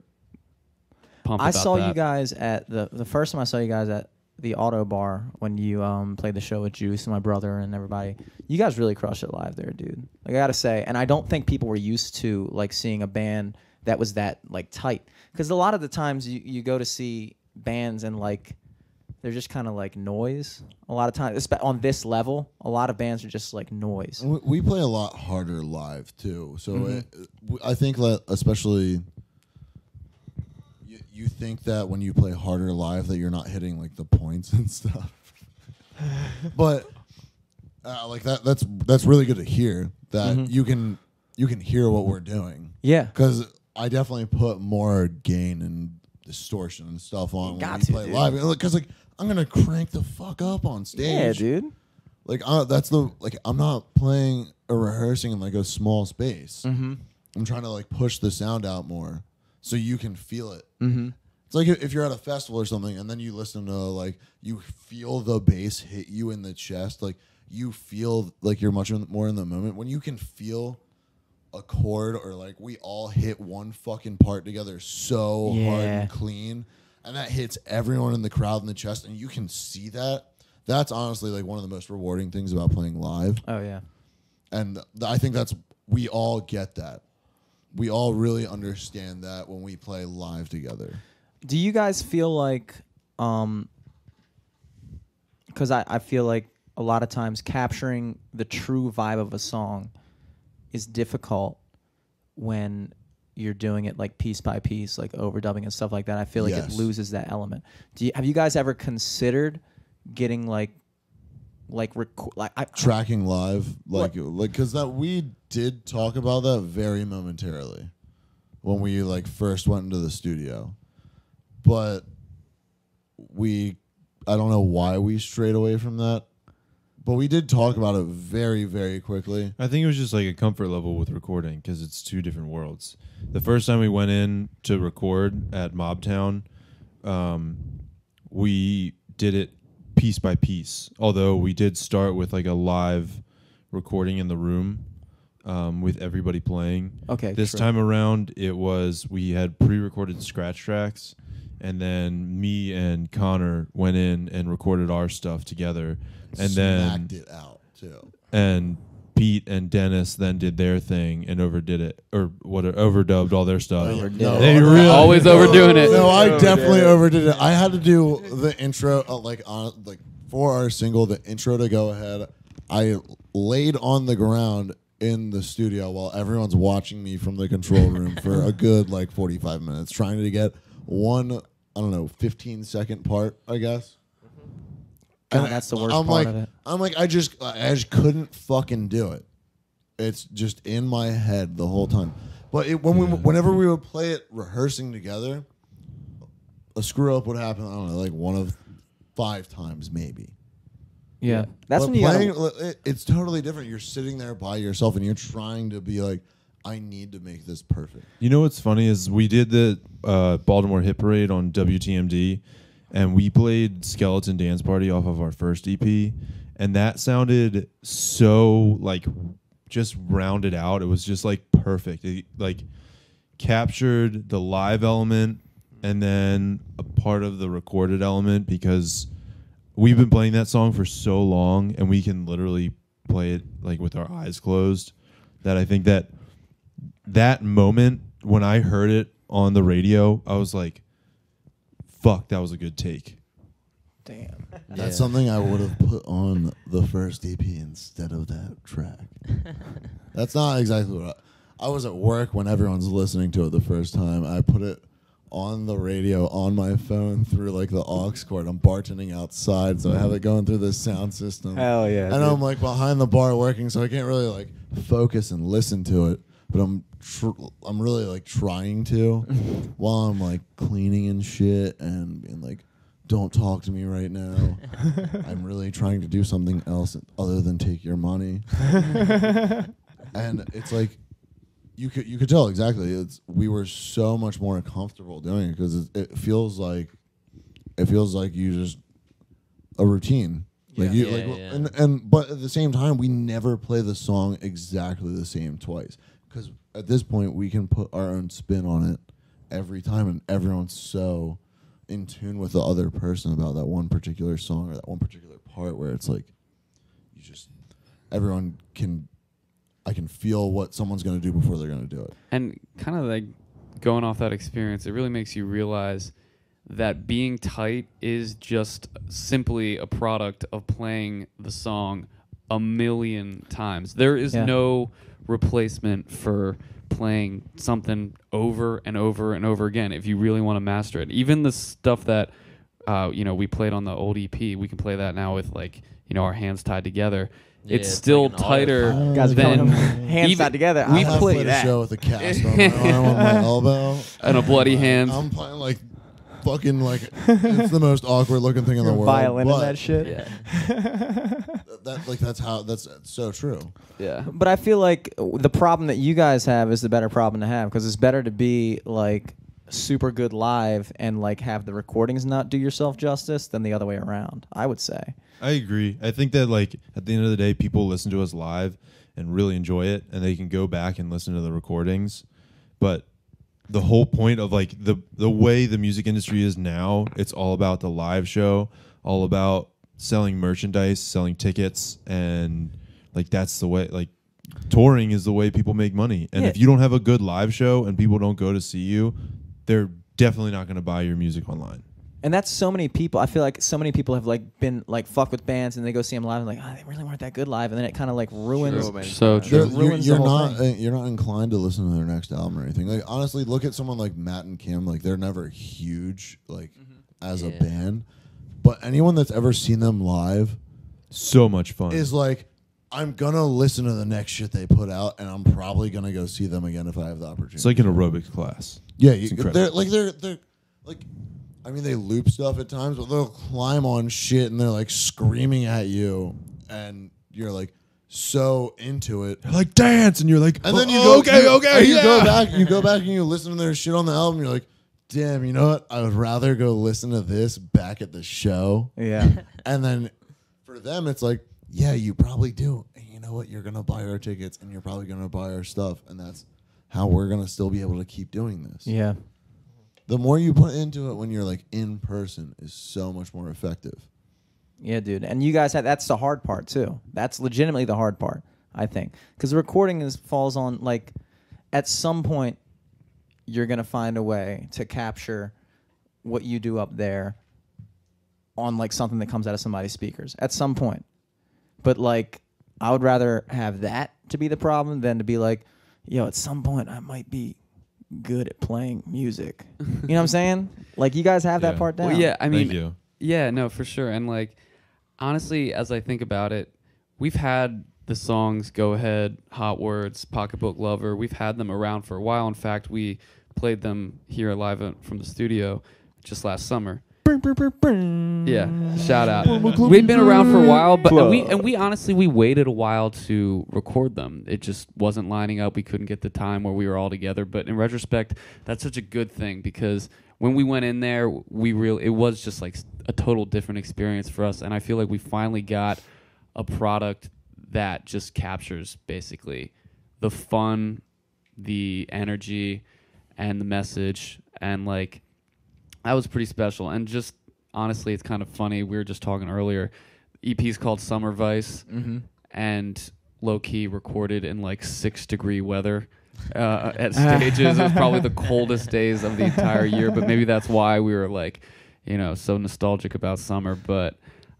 pumped I about saw that. you guys at the first time I saw you guys at the Auto Bar when you played the show with Juice and my brother and everybody. You guys really crushed it live there, dude. Like I gotta say, and I don't think people were used to like seeing a band that was that like tight, because a lot of the times you go to see bands and like they're just kind of like noise. A lot of times, on this level, a lot of bands are just like noise. We play a lot harder live too, so I think that especially you think that when you play harder live that you're not hitting like the points and stuff, but like that's really good to hear that you can hear what we're doing. Yeah, because I definitely put more gain and distortion and stuff on when we play live, because like I'm gonna crank the fuck up on stage. Yeah, dude. Like that's I'm not playing or rehearsing in like a small space. I'm trying to like push the sound out more so you can feel it. It's like if you're at a festival or something and then you listen to like you feel the bass hit you in the chest, like you feel like you're much more in the moment. When you can feel a chord or like we all hit one fucking part together so hard and clean, and that hits everyone in the crowd in the chest, and you can see that. That's honestly like one of the most rewarding things about playing live. Oh yeah. And I think we all get that. We all really understand that when we play live together. Do you guys feel like, because I feel like a lot of times capturing the true vibe of a song is difficult when you're doing it like piece by piece, like overdubbing and stuff like that. I feel like it loses that element. Have you guys ever considered getting tracking live, because that we did talk about that very momentarily when we like first went into the studio, but I don't know why we strayed away from that, but we did talk about it very, very quickly. I think it was just like a comfort level with recording because it's two different worlds. The first time we went in to record at Mobtown, we did it piece by piece, although we did start with like a live recording in the room with everybody playing. Okay. This time around, we had pre-recorded scratch tracks, and then me and Connor went in and recorded our stuff together, and smacked it out too. And Pete and Dennis then did their thing and overdid it, or overdubbed all their stuff. No, They really Always overdoing it. No, I definitely overdid it. I had to do the intro, for our single, the intro to Go Ahead. I laid on the ground in the studio while everyone's watching me from the control room for a good 45 minutes, trying to get one, 15-second part, I guess. God, that's the worst I'm part like, of it. I'm like, I just couldn't fucking do it. It's just in my head the whole time. But whenever we would play it rehearsing together, a screw up would happen. I don't know, one of 5 times maybe. Yeah, that's But when you playing, gotta, it's totally different. You're sitting there by yourself and you're trying to be like, I need to make this perfect. You know what's funny is we did the Baltimore Hit Parade on WTMD, and we played Skeleton Dance Party off of our first EP, and that sounded so just rounded out. It was just perfect. It captured the live element and then a part of the recorded element, because we've been playing that song for so long and we can literally play it with our eyes closed, that I think that moment when I heard it on the radio, I was like, fuck, that was a good take. damn. That's something I would have put on the first EP instead of that track. That's not exactly what I was at work when everyone's listening to it the first time. I put it on the radio on my phone through the aux cord. I'm bartending outside, so I have it going through this sound system. Hell yeah. And I'm behind the bar working, so I can't really focus and listen to it. But I'm really trying to while I'm cleaning and shit and being don't talk to me right now. I'm really trying to do something else other than take your money. And it's you could tell exactly. We were so much more comfortable doing it because it feels like you just a routine. But at the same time, we never play the song exactly the same twice, because at this point we can put our own spin on it every time, and everyone's so in tune with the other person about that one particular song or that one particular part where it's I can feel what someone's going to do before they're going to do it. And kind of going off that experience, it really makes you realize that being tight is just simply a product of playing the song a million times. There is no replacement for playing something over and over and over again if you really want to master it. Even the stuff that we played on the old EP, we can play that now with our hands tied together. It's still tighter Guys are than hands tied together. We I played played a show with a cast on my arm on my elbow and a bloody hand. I'm playing fucking it's the most awkward looking thing in the world. Violin and but that shit. Yeah. that's so true. Yeah. But I feel the problem that you guys have is the better problem to have, because it's better to be super good live and have the recordings not do yourself justice than the other way around, I would say. I agree. I think that at the end of the day, people listen to us live and really enjoy it, and they can go back and listen to the recordings. But the whole point of the way the music industry is now, it's all about the live show, all about selling merchandise, selling tickets, and that's the way. Touring is the way people make money. And if you don't have a good live show and people don't go to see you, they're definitely not going to buy your music online. And that's so many people. I feel so many people have been fuck with bands and they go see them live and they really weren't that good live, and then it kind of ruins. True. So true. You're not inclined to listen to their next album or anything. Honestly, look at someone like Matt and Kim. They're never huge as a band, but anyone that's ever seen them live, so much fun, is I'm gonna listen to the next shit they put out, and I'm probably gonna go see them again if I have the opportunity. It's like an aerobics class. Yeah, it's incredible. they're they loop stuff at times, but they'll climb on shit and they're screaming at you, and you're so into it. They're dance, and you're and then you go okay, and you yeah. go back and you listen to their shit on the album. You're damn, you know what? I would rather go listen to this back at the show. Yeah. And then for them, it's yeah, you probably do. And you know what? You're gonna buy our tickets, and you're probably gonna buy our stuff, and that's how we're gonna still be able to keep doing this. Yeah. The more you put into it when you're in person is so much more effective. Yeah, dude. And you guys that's the hard part too. That's legitimately the hard part. I think, because the recording falls on like, at some point, you're gonna find a way to capture what you do up there on like something that comes out of somebody's speakers at some point. But like, I would rather have that to be the problem than to be like, yo, at some point I might be good at playing music. You know what I'm saying? Like, you guys have that Yeah. part down. Well, yeah, I mean, Thank you. yeah, no, for sure. And like, honestly, as I think about it, we've had the songs "Go Ahead," "Hot Words," "Pocketbook Lover." We've had them around for a while. In fact, we played them here live from the studio just last summer. Yeah, shout out. We've been around for a while, but we honestly we waited a while to record them. It just wasn't lining up. We couldn't get the time where we were all together. But in retrospect, that's such a good thing, because when we went in there, it was just like a total different experience for us. And I feel like we finally got a product that just captures basically the fun, the energy, and the message, and like, that was pretty special. And just honestly, it's kind of funny. We were just talking earlier. EP's called Summer Vice, and low key recorded in like 6-degree weather at stages. It was probably the coldest days of the entire year, but maybe that's why we were like, you know, so nostalgic about summer. But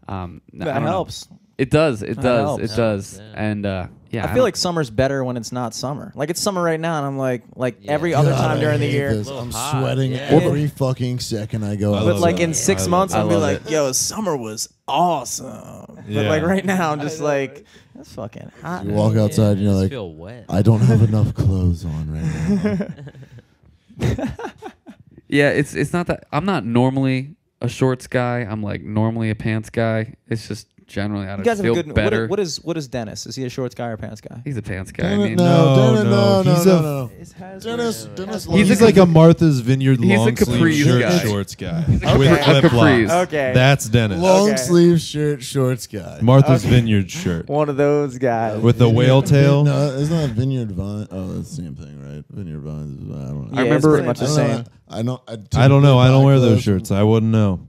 that helps. It does. It does. helps. It does. Yeah. And yeah, I feel like summer's better when it's not summer. Like, it's summer right now, and I'm like every other God, time I during the hate year. this. Little I'm hot, sweating yeah. every fucking second I go I out. But love like it. in 6 I months, love I'll be it. like, yo, summer was awesome. But Yeah. like right now, I'm just like, that's fucking hot. You walk outside and you're I like, feel wet. I don't have enough clothes on right now. yeah, it's not that I'm not normally a shorts guy. I'm like normally a pants guy. It's just generally I You just guys have a feel good. better. What is Dennis? Is he a shorts guy or a pants guy? He's a pants guy. I Dennis, mean, no, no, he's a- no. Dennis He's like a Martha's Vineyard He's a long capris sleeve shirt guy. shorts guy Okay. with A flip capris. flops. Okay. That's Dennis. long Okay. sleeve shirt, shorts guy. Martha's Vineyard shirt One of those guys. with the whale tail. No, it's not Vineyard Vine. Oh, that's the same thing, right? Vineyard Vines. I don't know. Yeah, remember- it's pretty much the same. I don't. I don't know. I don't wear those those shirts. I wouldn't know.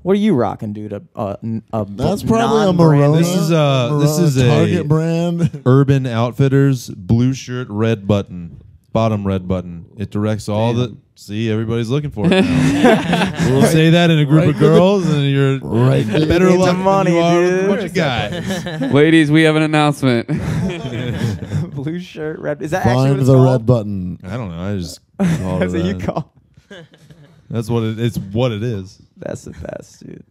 What are you rocking, dude? That's probably a non-branded- Marona. This is a Target brand. Urban Outfitters blue shirt, red button, bottom red button. It directs all the. See, everybody's looking for it now. We'll say that in a group Right of girls, and you're Right better into luck money, than you are with dude. a bunch of guys. ladies, we have an announcement. blue shirt, red. Is that actually what Find it's the called? red button. I don't know. I just called it That's what you that. call. That's what it's what it is. That's the best, dude.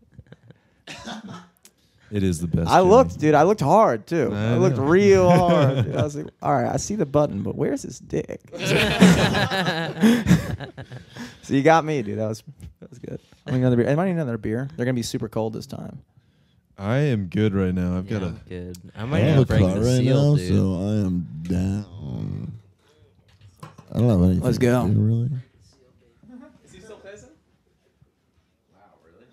It is the best. I Jimmy. looked, dude. I looked hard too. I I looked know. real hard. Dude. I was like, all right, I see the button, but where's his dick? So you got me, dude. That was good. I need another beer. I need another beer. They're gonna be super cold this time. I am good right now. I've got a. Good. I I might have need a to break car the right seal, now, dude. so I am down. I don't have anything. Let's go. to do, really. Is he still pissing? Wow, really?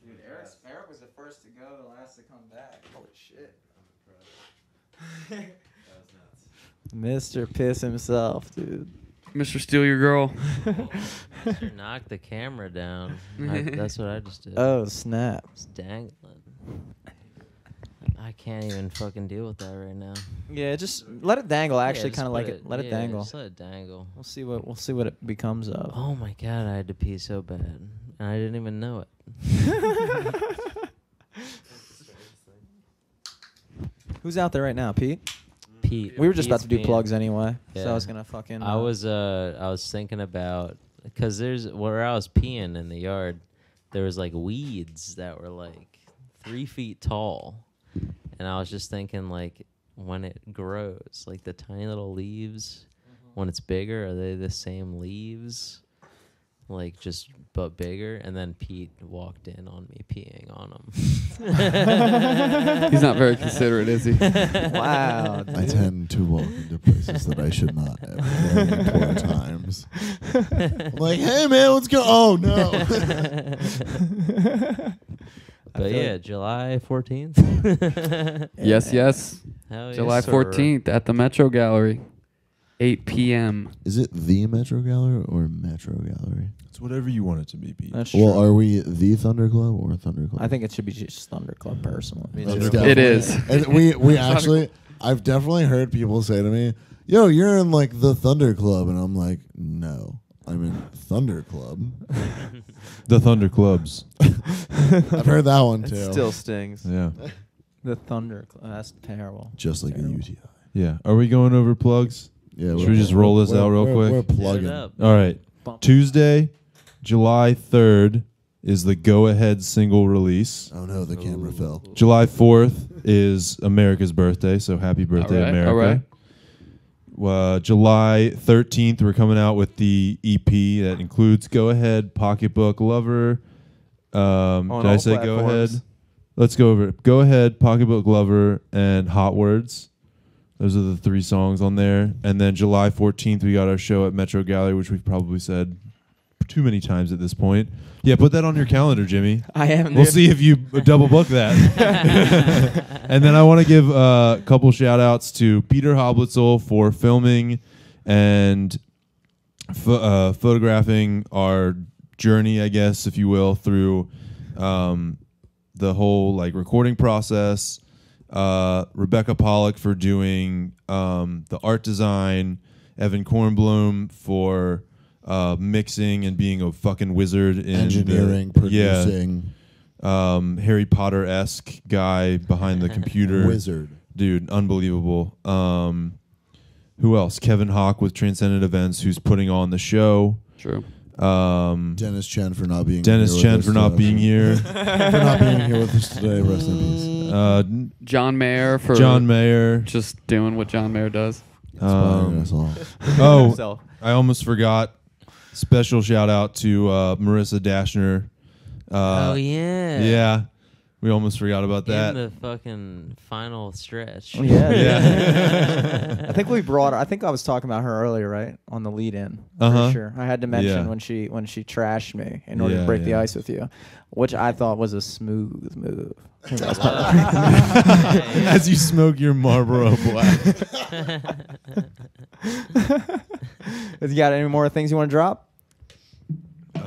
Dude, Eric was the first to go, the last to come back. Holy shit. Mr. Piss himself, dude. Mr. Steal Your Girl. Mister, knock the camera down. That's what I just did. Oh, snap. It's dangling. I can't even fucking deal with that right now. Yeah, just let it dangle. I actually Yeah, just kind of put like it. Let it dangle. Just let it dangle. We'll see what it becomes of. Oh my god, I had to pee so bad, and I didn't even know it. Who's out there right now, Pete? Pete. We were just about Pete's to do peeing. plugs anyway, so Yeah. I was gonna fucking. I was thinking about, because there's where I was peeing in the yard, there was like weeds that were like 3 feet tall, and I was just thinking, like, when it grows, like the tiny little leaves, when it's bigger, are they the same leaves, like just but bigger? And then Pete walked in on me peeing on him. He's not very considerate, is he? Wow. I tend to walk into places that I should not at very poor times. I'm like, hey man, what's going? Oh no. But yeah, July 14th. Yes, yes. Hell July yes, sir. 14th at the Metro Gallery, 8 p.m. Is it the Metro Gallery or Metro Gallery? It's whatever you want it to be, Pete. That's Well, true. are we the Thunder Club or Thunder Club? I think it should be just Thunder Club, personally. That's It definitely- is. And we actually I've definitely heard people say to me, "Yo, you're in like the Thunder Club," and I'm like, "No, I'm in Thunder Club." The Thunder Clubs. I've heard that one It too. still stings. Yeah. The Thunder. That's terrible. Just like a Terrible. UTI. Yeah. Are we going over plugs? Yeah. Should we just roll this out real quick? We're Set it plugging. up. All right. Bump. Tuesday, July 3rd is the Go Ahead single release. Oh no, the camera fell. July 4th is America's birthday, so happy birthday, All right, America. July 13th, we're coming out with the EP that includes Go Ahead, Pocketbook Lover. Did I all say Go platforms. Ahead? Let's go over it. Go Ahead, Pocketbook Lover, and Hot Words. Those are the 3 songs on there. And then July 14th, we got our show at Metro Gallery, which we've probably said too many times at this point. Yeah, put that on your calendar, Jimmy. I am. We'll dude. see if you double book that. And then I want to give a couple shout outs to Peter Hoblitzel for filming and photographing our journey, I guess, if you will, through the whole like recording process. Rebecca Pollock for doing the art design. Evan Kornblum for mixing and being a fucking wizard in Engineering, producing, Harry Potter-esque guy behind the computer. wizard. Dude, unbelievable. Who else? Kevin Hawk with Transcendent Events, who's putting on the show. True. Dennis Chen for not being Dennis here Chen with for us not today. being here. For not being here with us today. Rest in peace. John Mayer for John Mayer. just doing what John Mayer does. Inspiring us all. Oh, Himself. I almost forgot. Special shout out to Marissa Dashner. Oh yeah. Yeah. We almost forgot about that. In the fucking final stretch. Yeah. Yeah. I think we brought. I think I was talking about her earlier, right? On the lead-in. Uh-huh. For sure. I had to mention Yeah. when she trashed me in order Yeah, to break the yeah. ice with you, which I thought was a smooth move. I think that's As you smoke your Marlboro Black. You got any more things you want to drop?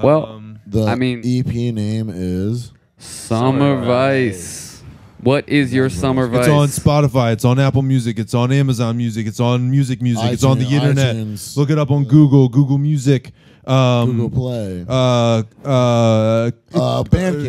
Well, The I mean- EP name is Summer Vice. What is your Summer Vice? It's on Spotify. It's on Apple Music. It's on Amazon Music. It's on Music. It's on the internet. iTunes, Look it up on Google Music. Google Play, Bandcamp.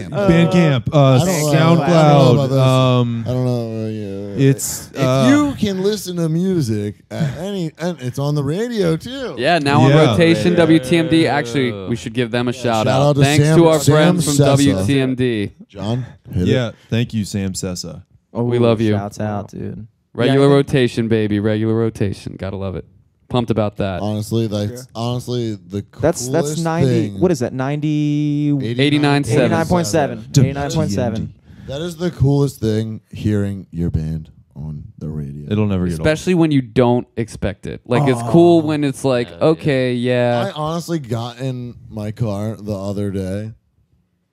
Bandcamp, I don't know SoundCloud. about this. I don't know. Yeah. It's If you can listen to music at and it's on the radio too. Yeah, now on Yeah. rotation, Yeah. WTMD. Actually, we should give them a shout shout out to Thanks Sam- to our Sam friends from Sessa. WTMD. John, hit it. yeah. Thank you, Sam Sessa. Oh, We love you. Shouts out, dude. Regular Yeah, rotation, baby. Regular rotation. Gotta love it. Pumped about that. Honestly, that's honestly the That's coolest 90. thing. What is that? 90. 89.7. 89.7. 89.7. That is the coolest thing, hearing your band on the radio. It'll never get Especially when you don't expect it. Like, it's cool when it's like, okay, I yeah. honestly got in my car the other day,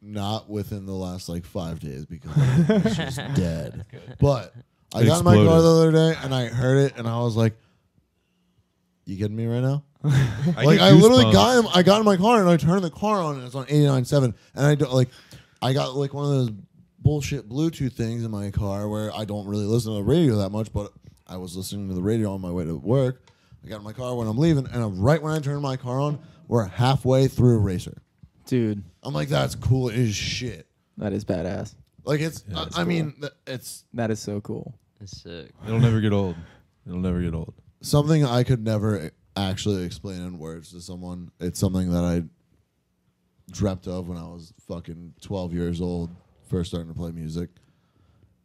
not within the last like 5 days because it was just dead. But I got in my car Exploded. the other day and I heard it and I was like, "You kidding me right now?" old. Like I literally got in my car and I turned the car on and it's on 89.7 and I don't like I got like one of those bullshit Bluetooth things in my car where I don't really listen to the radio that much, but I was listening to the radio on my way to work. I got in my car when I'm leaving and right when I turned my car on, we're halfway through Racer. Dude, I'm like, that's cool as shit. that is badass. Like it's I mean it's That is so cool. It's sick. It'll never get old. It'll never get old. something I could never actually explain in words to someone. It's something that I dreamt of when I was fucking 12 years old, first starting to play music.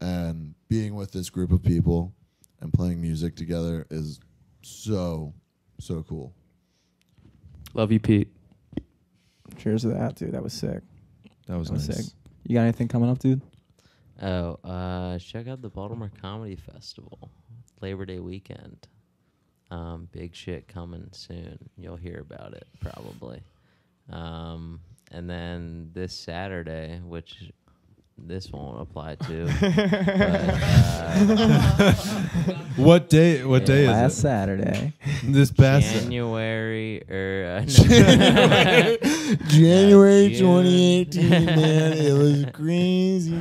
And being with this group of people and playing music together is so, so cool. Love you, Pete. Cheers to that, dude. That was sick. That was That was nice. sick. You got anything coming up, dude? Oh, check out the Baltimore Comedy Festival, Labor Day weekend. Big shit coming soon. You'll hear about it probably. And then this Saturday, which this won't apply to. What day? What day Last is it? Saturday. This past. January or January June. 2018, man, it was crazy.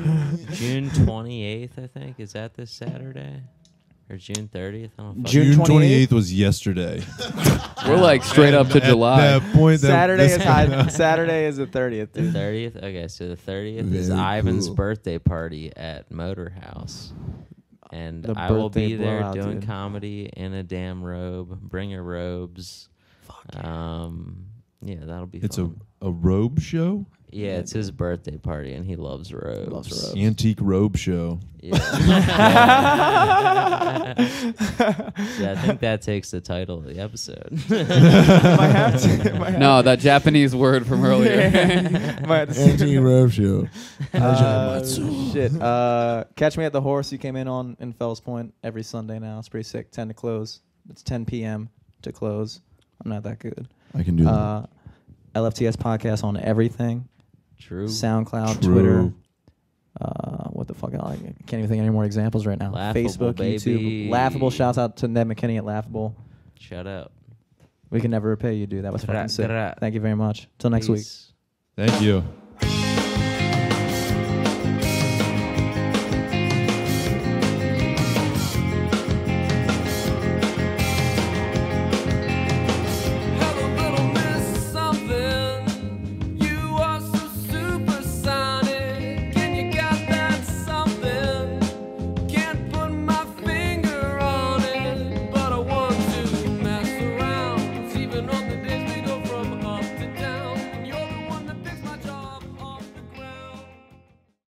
June 28th, I think. Is that this Saturday? or June 30th. I don't June June 28th 28th was yesterday. We're like straight up to At July. that point, Saturday is this- Saturday is the 30th. The Dude. 30th. Okay, so the 30th is Very Ivan's cool. birthday party at Motor House. And The I will birthday be there blowout, doing dude. comedy in a damn robe. Bring your robes. Yeah, that'll be It's fun. a robe show, Yeah, it's his birthday party, and he loves robes. Loves robes. antique robe show. Yeah. Yeah, I think that takes the title of the episode. Might have to. Might have No, that Japanese word from earlier. to. Might have to. Anti robe show. Shit. Catch Me at the Horse. You came in on in Fells Point every Sunday now. It's pretty sick. 10 to close. It's 10 p.m. to close. I'm not that good. I can do that. LFTS podcast on everything. True. SoundCloud, True. Twitter. What the fuck? I can't even think of any more examples right now. Laughable, Facebook, baby. YouTube. Laughable. Shouts out to Ned McKinney at Laughable. Shout out. We can never repay you, dude. That was fucking sick. Dra- Thank you very much. Till next week. Peace. Thank you.